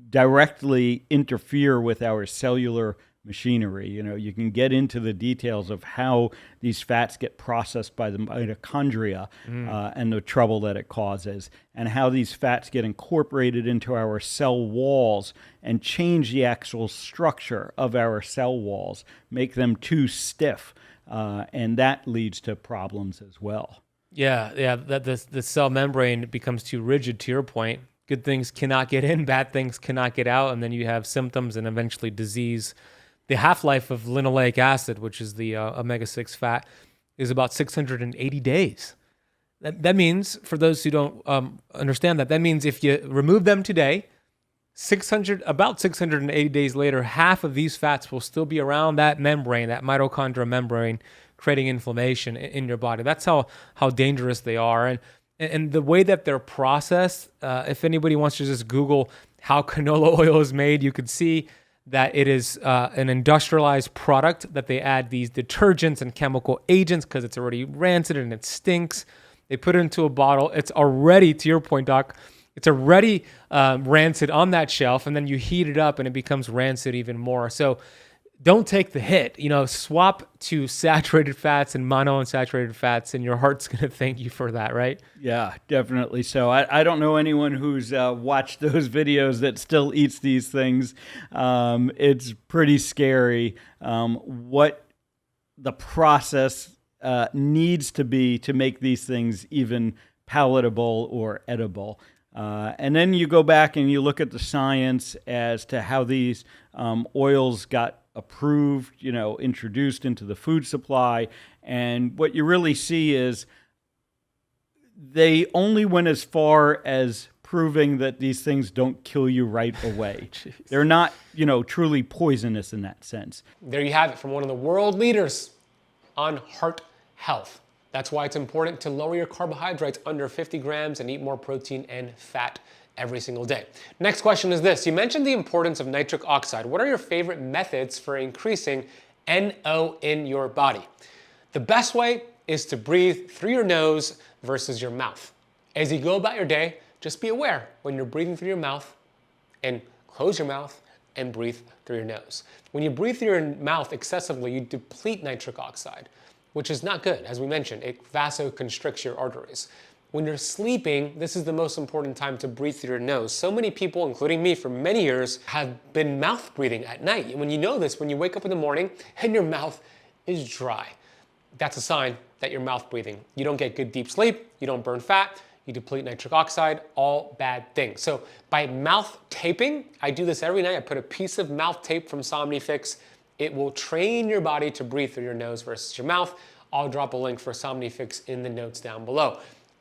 Speaker 2: directly interfere with our cellular machinery. You can get into the details of how these fats get processed by the mitochondria and the trouble that it causes, and how these fats get incorporated into our cell walls and change the actual structure of our cell walls, make them too stiff, and that leads to problems as well.
Speaker 3: Yeah, that the cell membrane becomes too rigid, to your point. Good things cannot get in, bad things cannot get out, and then you have symptoms and eventually disease. The half-life of linoleic acid, which is the omega-6 fat, is about 680 days. That means, for those who don't understand that means if you remove them today, about 680 days later, half of these fats will still be around that membrane, that mitochondrial membrane, creating inflammation in your body. That's how dangerous they are. And the way that they're processed, if anybody wants to just Google how canola oil is made, you could see that it is an industrialized product that they add these detergents and chemical agents because it's already rancid and it stinks. They put it into a bottle. It's already, to your point, Doc, it's already rancid on that shelf, and then you heat it up and it becomes rancid even more. So don't take the hit. Swap to saturated fats and monounsaturated fats, and your heart's going to thank you for that, right?
Speaker 2: Yeah, definitely. So I don't know anyone who's watched those videos that still eats these things. It's pretty scary what the process needs to be to make these things even palatable or edible. And then you go back and you look at the science as to how these oils got approved, introduced into the food supply. And what you really see is they only went as far as proving that these things don't kill you right away. They're not, truly poisonous in that sense.
Speaker 1: There you have it from one of the world leaders on heart health. That's why it's important to lower your carbohydrates under 50 grams and eat more protein and fat every single day. Next question is this. You mentioned the importance of nitric oxide. What are your favorite methods for increasing NO in your body? The best way is to breathe through your nose versus your mouth. As you go about your day, just be aware when you're breathing through your mouth, and close your mouth and breathe through your nose. When you breathe through your mouth excessively, you deplete nitric oxide, which is not good. As we mentioned, it vasoconstricts your arteries. When you're sleeping, this is the most important time to breathe through your nose. So many people, including me for many years, have been mouth breathing at night. When you know this, when you wake up in the morning and your mouth is dry, that's a sign that you're mouth breathing. You don't get good deep sleep, you don't burn fat, you deplete nitric oxide, all bad things. So by mouth taping, I do this every night. I put a piece of mouth tape from Somnifix. It will train your body to breathe through your nose versus your mouth. I'll drop a link for Somnifix in the notes down below.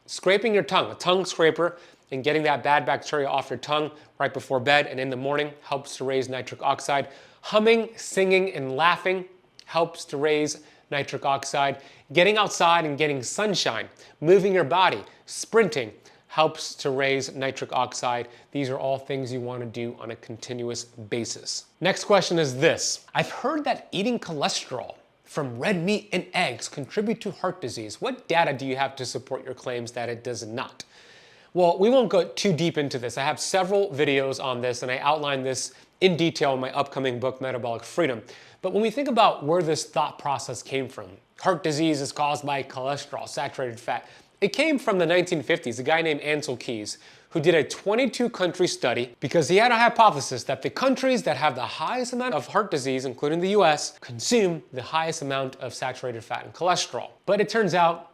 Speaker 1: Scraping your tongue, a tongue scraper, and getting that bad bacteria off your tongue right before bed and in the morning helps to raise nitric oxide. Humming, singing, and laughing helps to raise nitric oxide. Getting outside and getting sunshine, moving your body, sprinting, helps to raise nitric oxide. These are all things you want to do on a continuous basis. Next question is this. I've heard that eating cholesterol from red meat and eggs contribute to heart disease. What data do you have to support your claims that it does not? Well, we won't go too deep into this. I have several videos on this and I outline this in detail in my upcoming book, Metabolic Freedom. But when we think about where this thought process came from, heart disease is caused by cholesterol, saturated fat. It came from the 1950s, a guy named Ancel Keys, who did a 22-country study because he had a hypothesis that the countries that have the highest amount of heart disease, including the US, consume the highest amount of saturated fat and cholesterol. But it turns out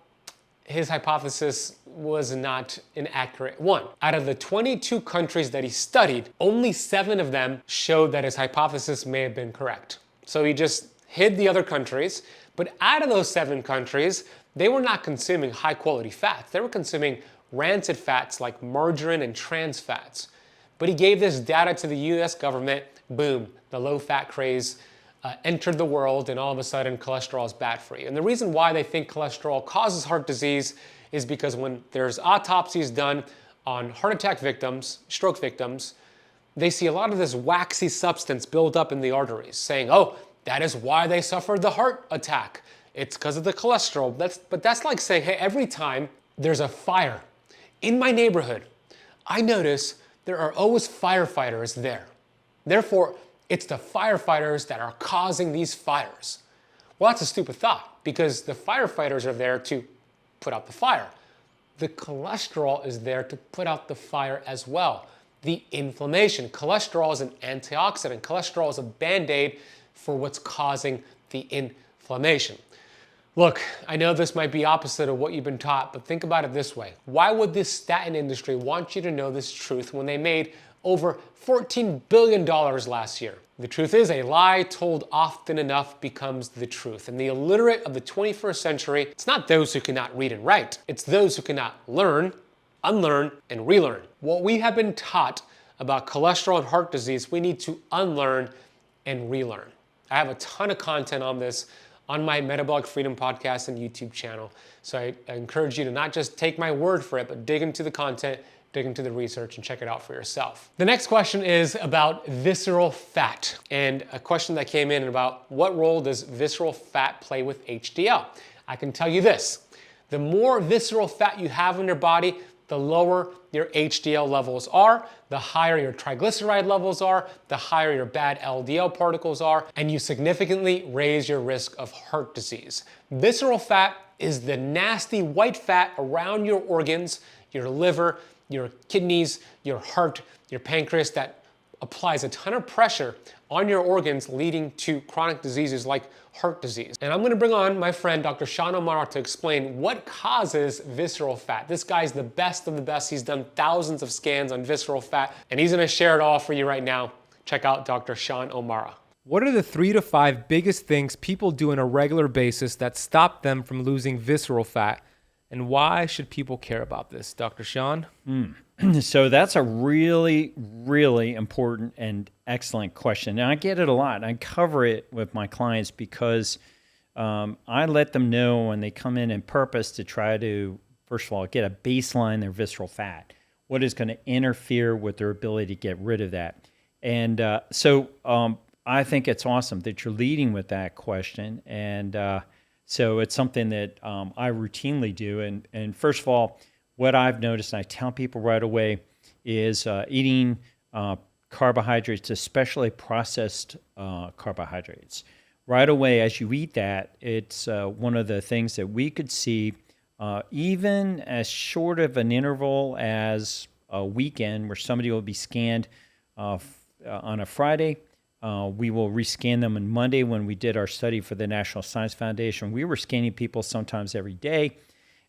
Speaker 1: his hypothesis was not an accurate one. Out of the 22 countries that he studied, only 7 of them showed that his hypothesis may have been correct. So he just hid the other countries, but out of those 7 countries, they were not consuming high quality fats. They were consuming rancid fats like margarine and trans fats. But he gave this data to the US government, boom, the low fat craze entered the world, and all of a sudden cholesterol is bad for you. And the reason why they think cholesterol causes heart disease is because when there's autopsies done on heart attack victims, stroke victims, they see a lot of this waxy substance build up in the arteries, saying, oh, that is why they suffered the heart attack. It's because of the cholesterol. But that's like saying, hey, every time there's a fire in my neighborhood, I notice there are always firefighters there. Therefore, it's the firefighters that are causing these fires. Well, that's a stupid thought because the firefighters are there to put out the fire. The cholesterol is there to put out the fire as well. The inflammation. Cholesterol is an antioxidant. Cholesterol is a band-aid for what's causing the inflammation. Look, I know this might be opposite of what you've been taught, but think about it this way. Why would this statin industry want you to know this truth when they made over $14 billion last year? The truth is, a lie told often enough becomes the truth. And the illiterate of the 21st century, it's not those who cannot read and write. It's those who cannot learn, unlearn, and relearn. What we have been taught about cholesterol and heart disease, we need to unlearn and relearn. I have a ton of content on this on my Metabolic Freedom podcast and YouTube channel. So I encourage you to not just take my word for it, but dig into the content, dig into the research, and check it out for yourself. The next question is about visceral fat, and a question that came in about what role does visceral fat play with HDL? I can tell you this, the more visceral fat you have in your body, the lower your HDL levels are, the higher your triglyceride levels are, the higher your bad LDL particles are, and you significantly raise your risk of heart disease. Visceral fat is the nasty white fat around your organs, your liver, your kidneys, your heart, your pancreas, that applies a ton of pressure on your organs, leading to chronic diseases like heart disease. And I'm gonna bring on my friend, Dr. 𝙎𝙬𝙎𝘼 O'Mara, to explain what causes visceral fat. This guy's the best of the best. He's done thousands of scans on visceral fat, and he's gonna share it all for you right now. Check out Dr. 𝙎𝙬𝙎𝘼 O'Mara.
Speaker 3: What are the 3 to 5 biggest things people do on a regular basis that stop them from losing visceral fat? And why should people care about this, Dr. Sean?
Speaker 2: So that's a really, really important and excellent question. And I get it a lot. I cover it with my clients because I let them know when they come in purpose to try to, first of all, get a baseline their visceral fat. What is going to interfere with their ability to get rid of that? And so I think it's awesome that you're leading with that question. And so it's something that I routinely do. And first of all, what I've noticed, and I tell people right away, is eating carbohydrates, especially processed carbohydrates. Right away, as you eat that, it's one of the things that we could see, even as short of an interval as a weekend where somebody will be scanned on a Friday. We will rescan them on Monday. When we did our study for the National Science Foundation, we were scanning people sometimes every day,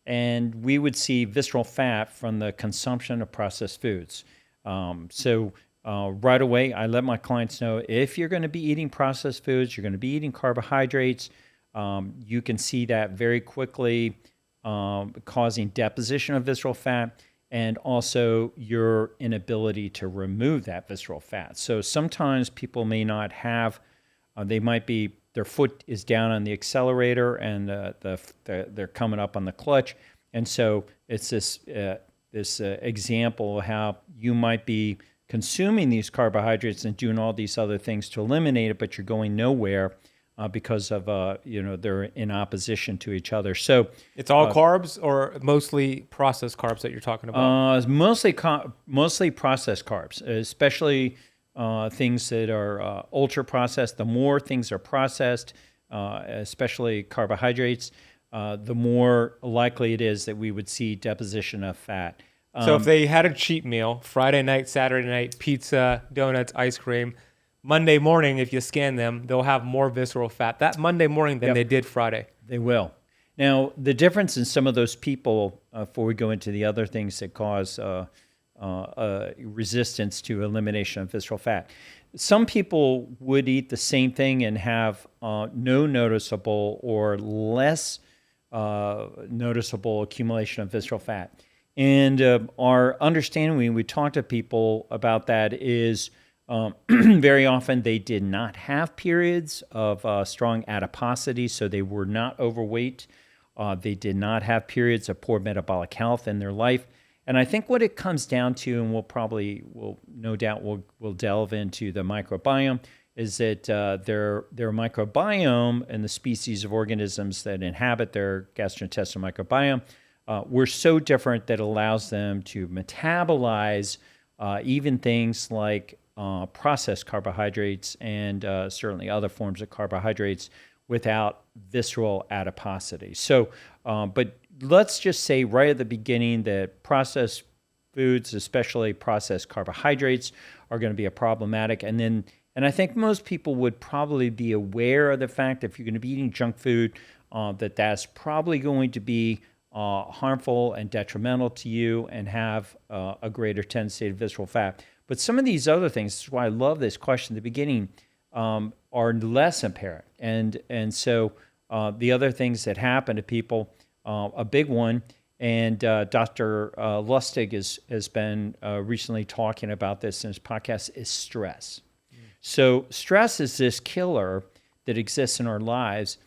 Speaker 2: and we would see visceral fat from the consumption of processed foods. So right away, I let my clients know if you're going to be eating processed foods, you're going to be eating carbohydrates, you can see that very quickly causing deposition of visceral fat, and also your inability to remove that visceral fat. So sometimes people may not have, they might be their foot is down on the accelerator and they're coming up on the clutch. And so it's this example of how you might be consuming these carbohydrates and doing all these other things to eliminate it, but you're going nowhere because of they're in opposition to each other. So
Speaker 3: it's all carbs or mostly processed carbs that you're talking about?
Speaker 2: Mostly processed carbs, especially things that are ultra processed. The more things are processed, especially carbohydrates, the more likely it is that we would see deposition of fat.
Speaker 3: So if they had a cheat meal, Friday night, Saturday night, pizza, donuts, ice cream, Monday morning, if you scan them, they'll have more visceral fat that Monday morning than they did Friday.
Speaker 2: They will. Now, the difference in some of those people, before we go into the other things that cause resistance to elimination of visceral fat, some people would eat the same thing and have no noticeable or less noticeable accumulation of visceral fat. And our understanding when we talk to people about that is very often they did not have periods of strong adiposity, so they were not overweight. They did not have periods of poor metabolic health in their life. And I think what it comes down to, and we'll no doubt delve into the microbiome, is that their microbiome and the species of organisms that inhabit their gastrointestinal microbiome were so different that it allows them to metabolize even things like processed carbohydrates and certainly other forms of carbohydrates without visceral adiposity. So, but let's just say right at the beginning that processed foods, especially processed carbohydrates, are going to be a problematic. And I think most people would probably be aware of the fact that if you're going to be eating junk food, that's probably going to be harmful and detrimental to you and have a greater tendency to visceral fat. But some of these other things, this is why I love this question at the beginning, are less apparent. And so the other things that happen to people, a big one, and Dr. Lustig has been recently talking about this in his podcast, is stress. So stress is this killer that exists in our lives,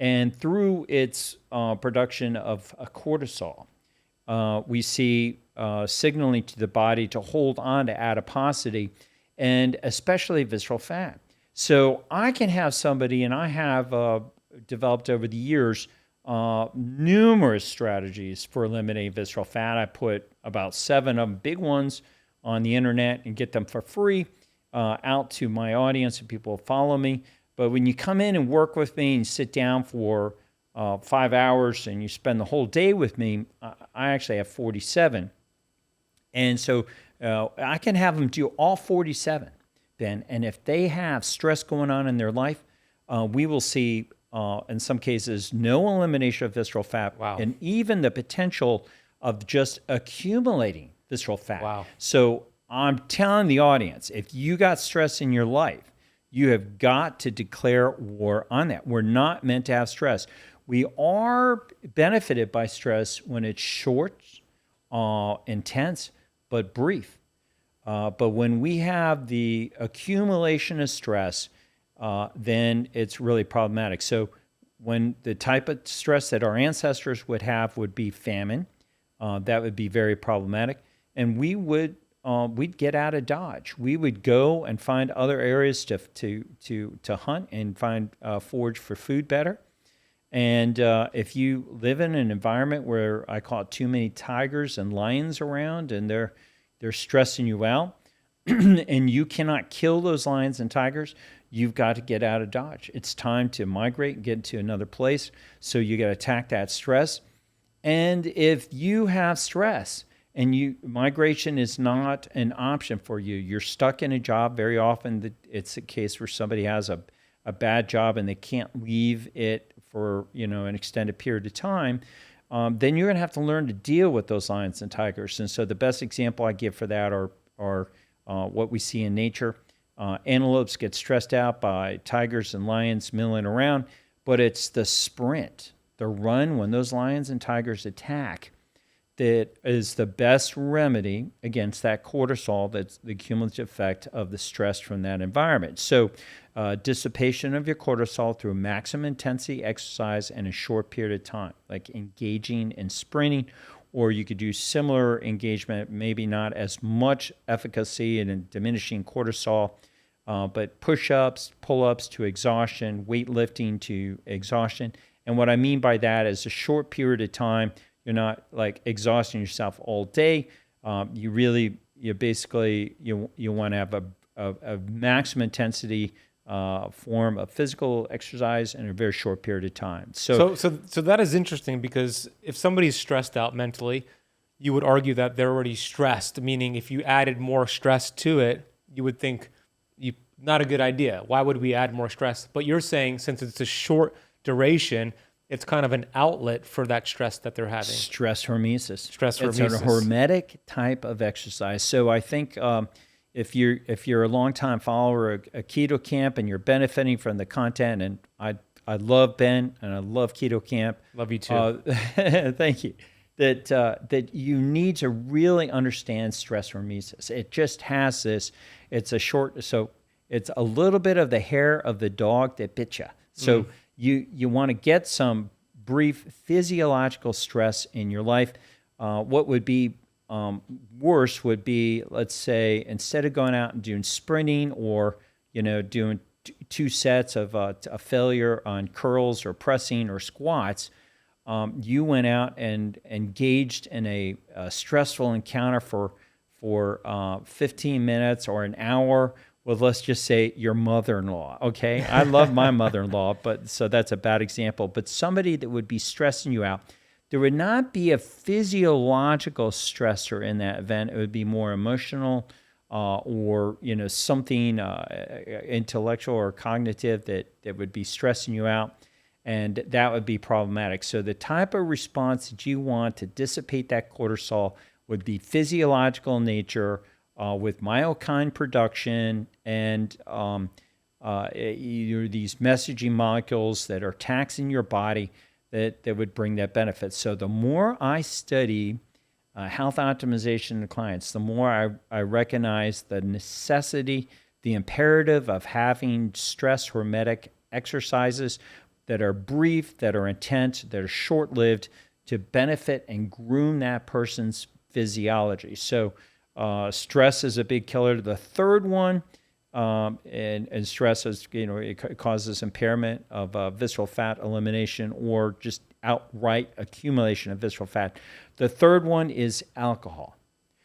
Speaker 2: and through its production of cortisol, we see signaling to the body to hold on to adiposity and especially visceral fat. So I can have somebody, and I have developed over the years numerous strategies for eliminating visceral fat. I put about 7 of them, big ones, on the internet and get them for free out to my audience and people who follow me. But when you come in and work with me and sit down for 5 hours and you spend the whole day with me, I actually have 47. And so I can have them do all 47, Ben. And if they have stress going on in their life, we will see, in some cases, no elimination of visceral fat.
Speaker 3: Wow.
Speaker 2: And even the potential of just accumulating visceral fat.
Speaker 3: Wow.
Speaker 2: So I'm telling the audience, if you got stress in your life, you have got to declare war on that. We're not meant to have stress. We are benefited by stress when it's short, intense, but brief. But when we have the accumulation of stress, then it's really problematic. So when the type of stress that our ancestors would have would be famine, that would be very problematic. And we'd get out of Dodge. We would go and find other areas to hunt and find forage for food better. And if you live in an environment where I call it too many tigers and lions around, and they're stressing you out, and you cannot kill those lions and tigers, you've got to get out of Dodge. It's time to migrate and get to another place. So you got to attack that stress. And if you have stress and migration is not an option for you, you're stuck in a job. Very often it's a case where somebody has a bad job and they can't leave it for an extended period of time, then you're going to have to learn to deal with those lions and tigers. And so the best example I give for that are what we see in nature. Antelopes get stressed out by tigers and lions milling around, but it's the sprint, the run when those lions and tigers attack that is the best remedy against that cortisol, that's the cumulative effect of the stress from that environment. So dissipation of your cortisol through maximum intensity exercise in a short period of time, like engaging in sprinting, or you could do similar engagement, maybe not as much efficacy in diminishing cortisol, but push-ups, pull-ups to exhaustion, weightlifting to exhaustion. And what I mean by that is a short period of time. You're not like exhausting yourself all day. You basically want to have a maximum intensity form of physical exercise in a very short period of time.
Speaker 3: So that is interesting, because if somebody's stressed out mentally, you would argue that they're already stressed, meaning if you added more stress to it, you would think not a good idea. Why would we add more stress? But you're saying since it's a short duration, it's kind of an outlet for that stress that they're having.
Speaker 2: Stress hormesis.
Speaker 3: Stress hormesis.
Speaker 2: It's a hormetic type of exercise. So I think if you're a longtime follower of a keto camp and you're benefiting from the content, and I love Ben and I love keto camp.
Speaker 3: Love you too.
Speaker 2: Thank you. That you need to really understand stress hormesis. It just has this. It's it's a little bit of the hair of the dog that bit you. So you want to get some brief physiological stress in your life. What would be worse would be, let's say, instead of going out and doing sprinting or doing two sets of a failure on curls or pressing or squats, you went out and engaged in a stressful encounter for 15 minutes or an hour with, let's just say, your mother-in-law, okay? I love my mother-in-law, so that's a bad example. But somebody that would be stressing you out, there would not be a physiological stressor in that event. It would be more emotional or something intellectual or cognitive that would be stressing you out, and that would be problematic. So the type of response that you want to dissipate that cortisol would be physiological in nature, with myokine production and these messaging molecules that are taxing your body that would bring that benefit. So the more I study health optimization in clients, the more I recognize the necessity, the imperative of having stress hormetic exercises that are brief, that are intense, that are short-lived, to benefit and groom that person's physiology. So stress is a big killer. The third one, and stress is, it causes impairment of visceral fat elimination or just outright accumulation of visceral fat. The third one is alcohol.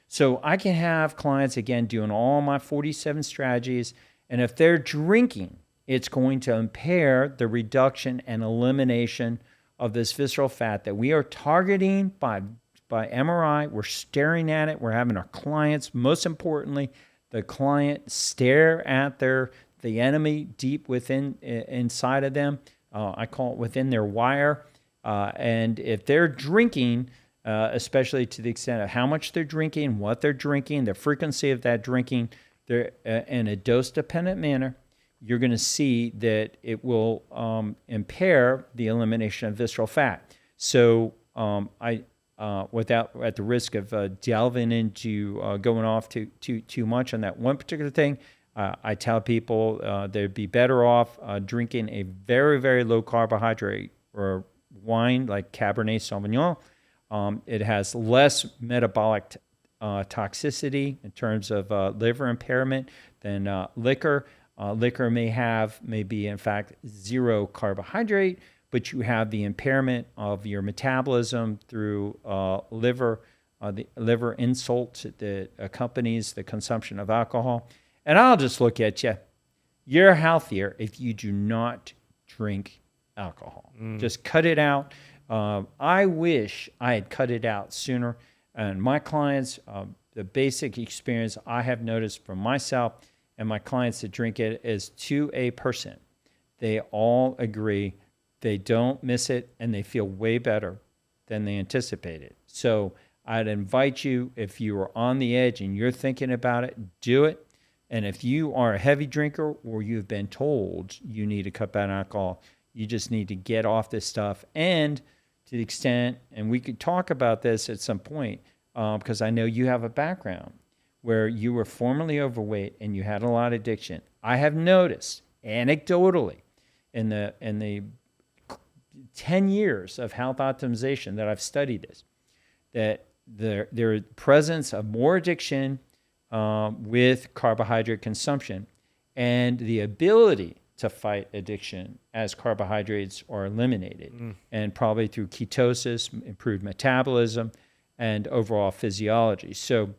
Speaker 2: So I can have clients, again, doing all my 47 strategies, and if they're drinking, it's going to impair the reduction and elimination of this visceral fat that we are targeting by MRI. We're staring at it. We're having our clients, most importantly, the client stare at the enemy deep inside of them. I call it within their wire. And if they're drinking, especially to the extent of how much they're drinking, what they're drinking, the frequency of that drinking, they're in a dose-dependent manner, you're going to see that it will impair the elimination of visceral fat. So without at the risk of delving into going off too much on that one particular thing, I tell people they'd be better off drinking a very, very low carbohydrate or wine like Cabernet Sauvignon. It has less metabolic toxicity in terms of liver impairment than liquor. Liquor may be in fact zero carbohydrate, but you have the impairment of your metabolism through liver insult that accompanies the consumption of alcohol. And I'll just look at you. You're healthier if you do not drink alcohol. Just cut it out. I wish I had cut it out sooner. And my clients, the basic experience I have noticed from myself and my clients that drink it is to a person. They all agree they don't miss it and they feel way better than they anticipated. So I'd invite you, if you are on the edge and you're thinking about it, do it. And if you are a heavy drinker or you've been told you need to cut back on alcohol, you just need to get off this stuff. And to to the extent, and we could talk about this at some point, because I know you have a background where you were formerly overweight and you had a lot of addiction. I have noticed anecdotally in the 10 years of health optimization that I've studied this, that there presence of more addiction with carbohydrate consumption and the ability to fight addiction as carbohydrates are eliminated, and probably through ketosis, improved metabolism, and overall physiology. So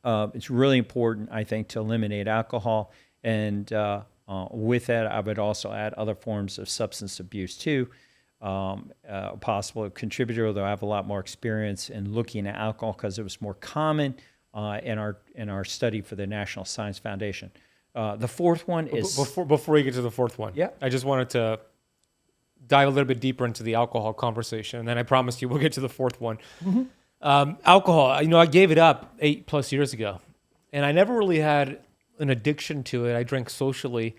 Speaker 2: it's really important, I think, to eliminate alcohol. And with that, I would also add other forms of substance abuse too. A possible contributor, although I have a lot more experience in looking at alcohol because it was more common in our study for the National Science Foundation. The fourth one is...
Speaker 3: Before we get to the fourth one,
Speaker 2: yeah,
Speaker 3: I just wanted to dive a little bit deeper into the alcohol conversation, and then I promised you we'll get to the fourth one.
Speaker 2: Mm-hmm.
Speaker 3: Alcohol, I gave it up 8+ years ago, and I never really had an addiction to it. I drank socially,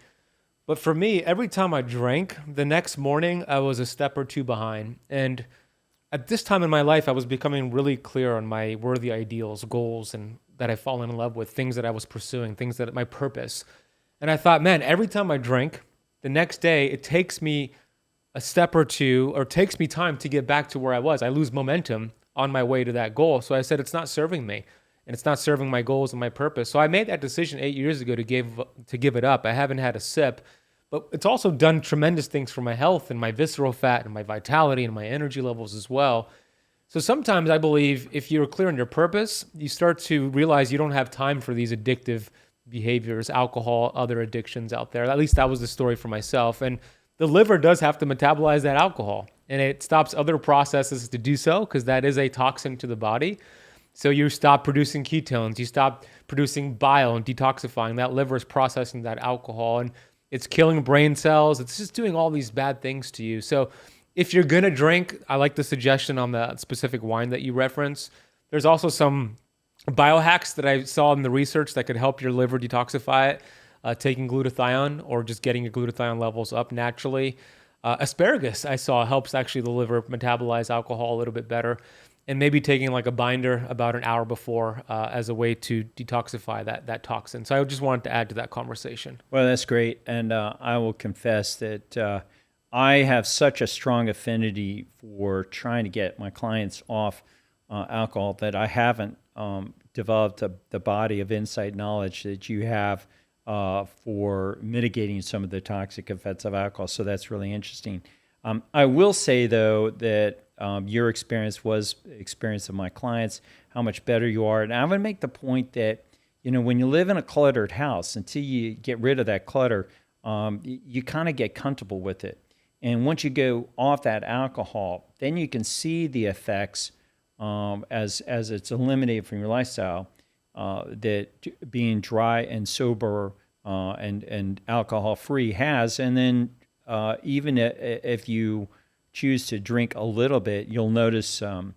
Speaker 3: but for me, every time I drank, the next morning I was a step or two behind. And at this time in my life, I was becoming really clear on my worthy ideals, goals, and that I've fallen in love with, things that I was pursuing, things that my purpose. And I thought, man, every time I drink, the next day it takes me a step or two, or takes me time to get back to where I was. I lose momentum on my way to that goal. So I said, it's not serving me, and it's not serving my goals and my purpose. So I made that decision 8 years ago to give it up. I haven't had a sip, but it's also done tremendous things for my health and my visceral fat and my vitality and my energy levels as well. So sometimes I believe if you're clear on your purpose, you start to realize you don't have time for these addictive behaviors, alcohol, other addictions out there. At least that was the story for myself. And the liver does have to metabolize that alcohol, and it stops other processes to do so because that is a toxin to the body. So you stop producing ketones, you stop producing bile and detoxifying. That liver is processing that alcohol, and it's killing brain cells. It's just doing all these bad things to you. So if you're going to drink, I like the suggestion on the specific wine that you reference. There's also some biohacks that I saw in the research that could help your liver detoxify it, taking glutathione or just getting your glutathione levels up naturally. Asparagus, I saw, helps actually the liver metabolize alcohol a little bit better. And maybe taking like a binder about an hour before as a way to detoxify that toxin. So I just wanted to add to that conversation.
Speaker 2: Well, that's great. And I will confess that I have such a strong affinity for trying to get my clients off alcohol that I haven't developed the body of insight knowledge that you have for mitigating some of the toxic effects of alcohol. So that's really interesting. I will say, though, that your experience was experience of my clients, how much better you are. And I would make the point that, when you live in a cluttered house, until you get rid of that clutter, you kind of get comfortable with it. And once you go off that alcohol, then you can see the effects as it's eliminated from your lifestyle, that being dry and sober and alcohol-free has. And then even if you choose to drink a little bit, you'll notice that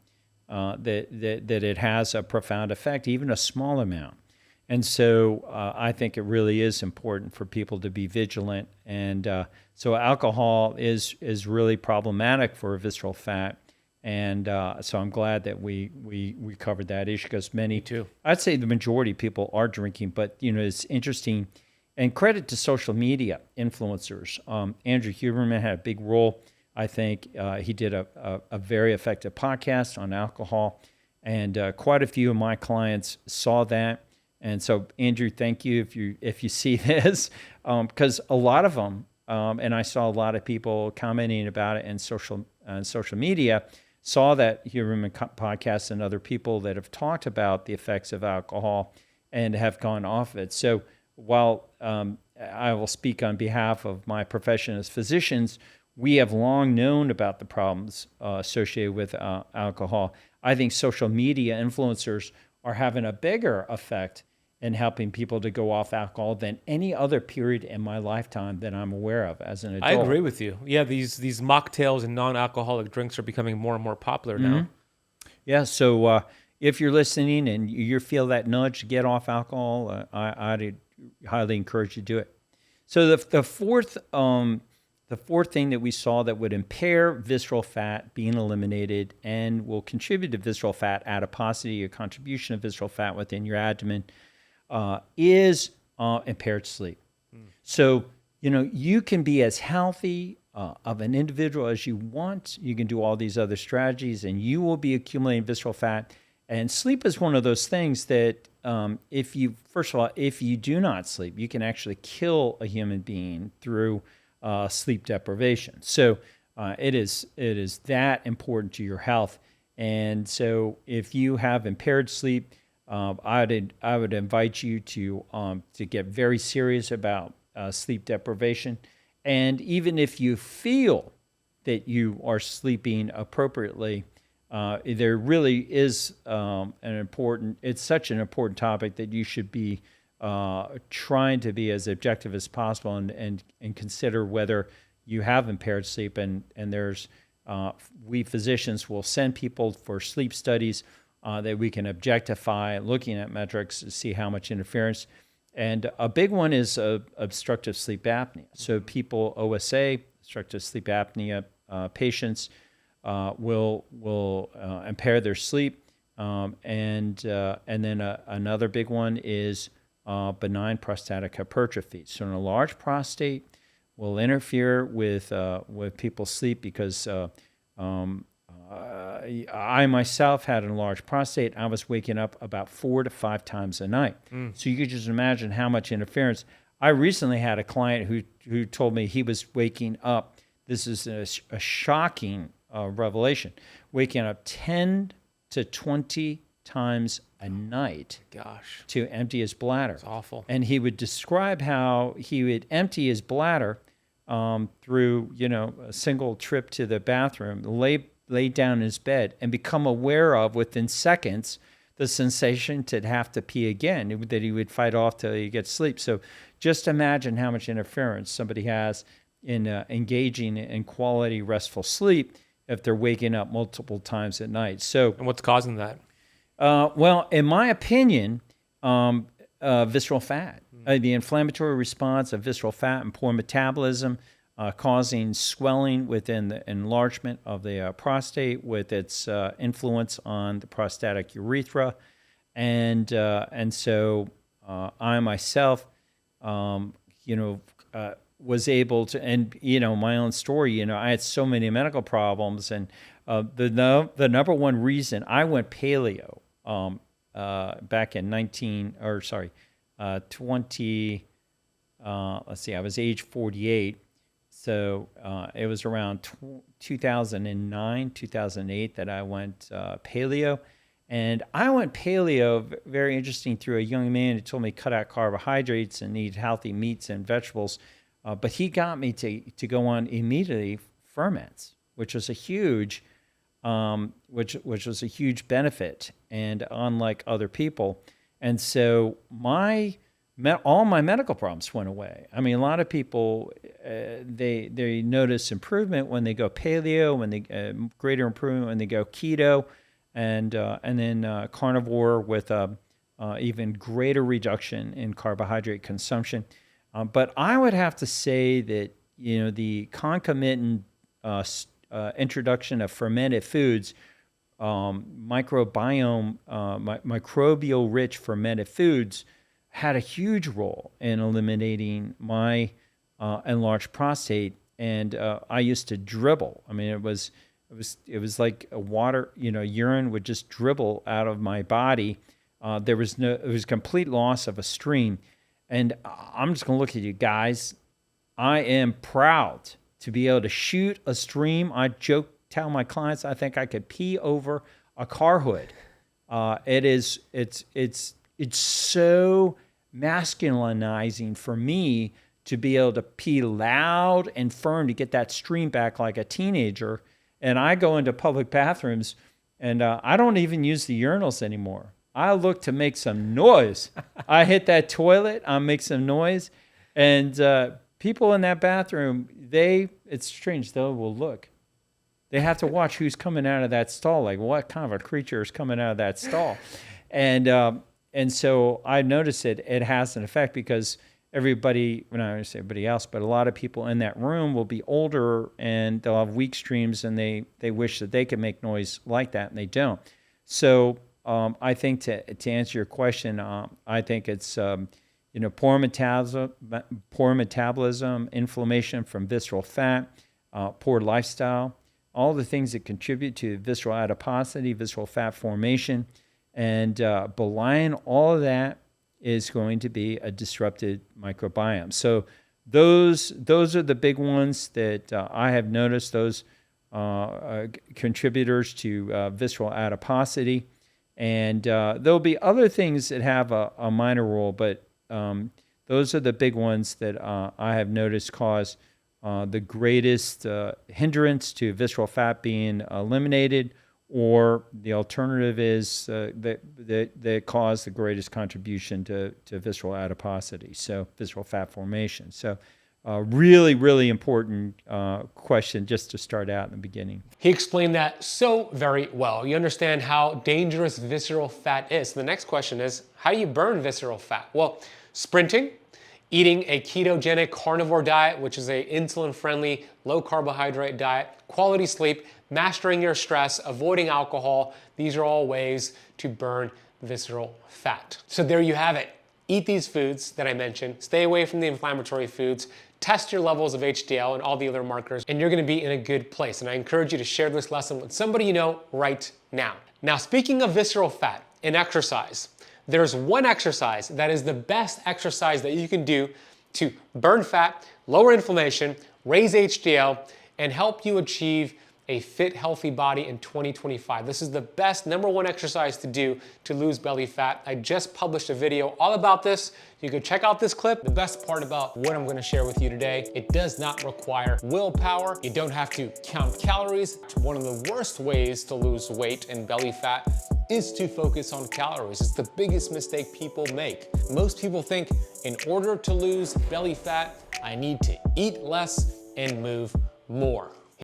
Speaker 2: it has a profound effect, even a small amount. And so I think it really is important for people to be vigilant. And so alcohol is really problematic for visceral fat. And so I'm glad that we covered that issue, because many,
Speaker 3: too.
Speaker 2: I'd say the majority of people are drinking, but it's interesting. And credit to social media influencers. Andrew Huberman had a big role. I think he did a very effective podcast on alcohol, and quite a few of my clients saw that. And so, Andrew, thank you if you see this, because a lot of them, and I saw a lot of people commenting about it in social media, saw that Huberman podcast and other people that have talked about the effects of alcohol and have gone off it. So while I will speak on behalf of my profession as physicians, we have long known about the problems associated with alcohol. I think social media influencers are having a bigger effect in helping people to go off alcohol than any other period in my lifetime that I'm aware of as an adult.
Speaker 3: I agree with you. Yeah, these mocktails and non-alcoholic drinks are becoming more and more popular now.
Speaker 2: Mm-hmm. Yeah, so if you're listening and you feel that nudge to get off alcohol, I'd highly encourage you to do it. So the fourth the fourth thing that we saw that would impair visceral fat being eliminated and will contribute to visceral fat adiposity, or contribution of visceral fat within your abdomen, is impaired sleep. So, you can be as healthy of an individual as you want. You can do all these other strategies, and you will be accumulating visceral fat. And sleep is one of those things that if you do not sleep, you can actually kill a human being through sleep deprivation. So it is that important to your health. And so if you have impaired sleep, I would invite you to get very serious about sleep deprivation. And even if you feel that you are sleeping appropriately, there really is it's such an important topic that you should be trying to be as objective as possible and consider whether you have impaired sleep. And there's, we physicians will send people for sleep studies that we can objectify, looking at metrics to see how much interference. And a big one is obstructive sleep apnea. So people, OSA, obstructive sleep apnea patients, will impair their sleep, and then another big one is benign prostatic hypertrophy. So, a large prostate will interfere with people's sleep because I myself had an enlarged prostate. I was waking up about 4 to 5 times a night. So you could just imagine how much interference. I recently had a client who told me he was waking up. This is a shocking revelation, waking up 10 to 20 times a night.
Speaker 3: Gosh.
Speaker 2: To empty his bladder.
Speaker 3: It's awful.
Speaker 2: And he would describe how he would empty his bladder through, a single trip to the bathroom, lay down in his bed, and become aware of, within seconds, the sensation to have to pee again, that he would fight off till he gets sleep. So just imagine how much interference somebody has in engaging in quality restful sleep if they're waking up multiple times at night. So,
Speaker 3: and what's causing that?
Speaker 2: Well, in my opinion, visceral fat. The inflammatory response of visceral fat and poor metabolism, causing swelling within the enlargement of the prostate, with its influence on the prostatic urethra, and so I myself, was able to, and my own story. I had so many medical problems, and the number one reason I went paleo back in 20. I was age 48. So it was around 2009, 2008 that I went paleo. And I went paleo, very interesting, through a young man who told me to cut out carbohydrates and eat healthy meats and vegetables. But he got me to go on immediately ferments, which was a huge benefit, and unlike other people. And so all my medical problems went away. I mean, a lot of people, they notice improvement when they go paleo, when they greater improvement when they go keto, and then carnivore with even greater reduction in carbohydrate consumption. But I would have to say that the concomitant introduction of fermented foods, microbial rich fermented foods, had a huge role in eliminating my enlarged prostate. And I used to dribble. I mean, it was like a water, urine would just dribble out of my body. It was complete loss of a stream. And I'm just going to look at you guys. I am proud to be able to shoot a stream. I tell my clients, I think I could pee over a car hood. It's so masculinizing for me to be able to pee loud and firm to get that stream back like a teenager. And I go into public bathrooms, and I don't even use the urinals anymore. I look to make some noise. I hit that toilet, I make some noise, and people in that bathroom, it's strange, they will look. They have to watch who's coming out of that stall, like what kind of a creature is coming out of that stall. And so I noticed it has an effect, because
Speaker 4: everybody, well, not going to say everybody else, but a lot of people in that room will be older and they'll have weak streams, and they wish that they could make noise like that, and they don't. So I think to answer your question, I think it's poor metabolism, inflammation from visceral fat, poor lifestyle, all the things that contribute to visceral adiposity, visceral fat formation, and belying all of that is going to be a disrupted microbiome. So those are the big ones that I have noticed, those contributors to visceral adiposity. And there'll be other things that have a minor role, but those are the big ones that I have noticed cause the greatest hindrance to visceral fat being eliminated, or the alternative is that cause the greatest contribution to visceral adiposity, so visceral fat formation. So really, really important question just to start out in the beginning.
Speaker 1: He explained that so very well. You understand how dangerous visceral fat is. So the next question is, how do you burn visceral fat? Well, sprinting, eating a ketogenic carnivore diet, which is an insulin-friendly, low-carbohydrate diet, quality sleep, mastering your stress, avoiding alcohol. These are all ways to burn visceral fat. So there you have it. Eat these foods that I mentioned, stay away from the inflammatory foods, test your levels of HDL and all the other markers, and you're gonna be in a good place. And I encourage you to share this lesson with somebody you know right now. Now, speaking of visceral fat and exercise, there's one exercise that is the best exercise that you can do to burn fat, lower inflammation, raise HDL, and help you achieve a fit, healthy body in 2025. This is the best #1 exercise to do to lose belly fat. I just published a video all about this. You can check out this clip. The best part about what I'm gonna share with you today, it does not require willpower. You don't have to count calories. One of the worst ways to lose weight and belly fat is to focus on calories. It's the biggest mistake people make. Most people think in order to lose belly fat, I need to eat less and move more.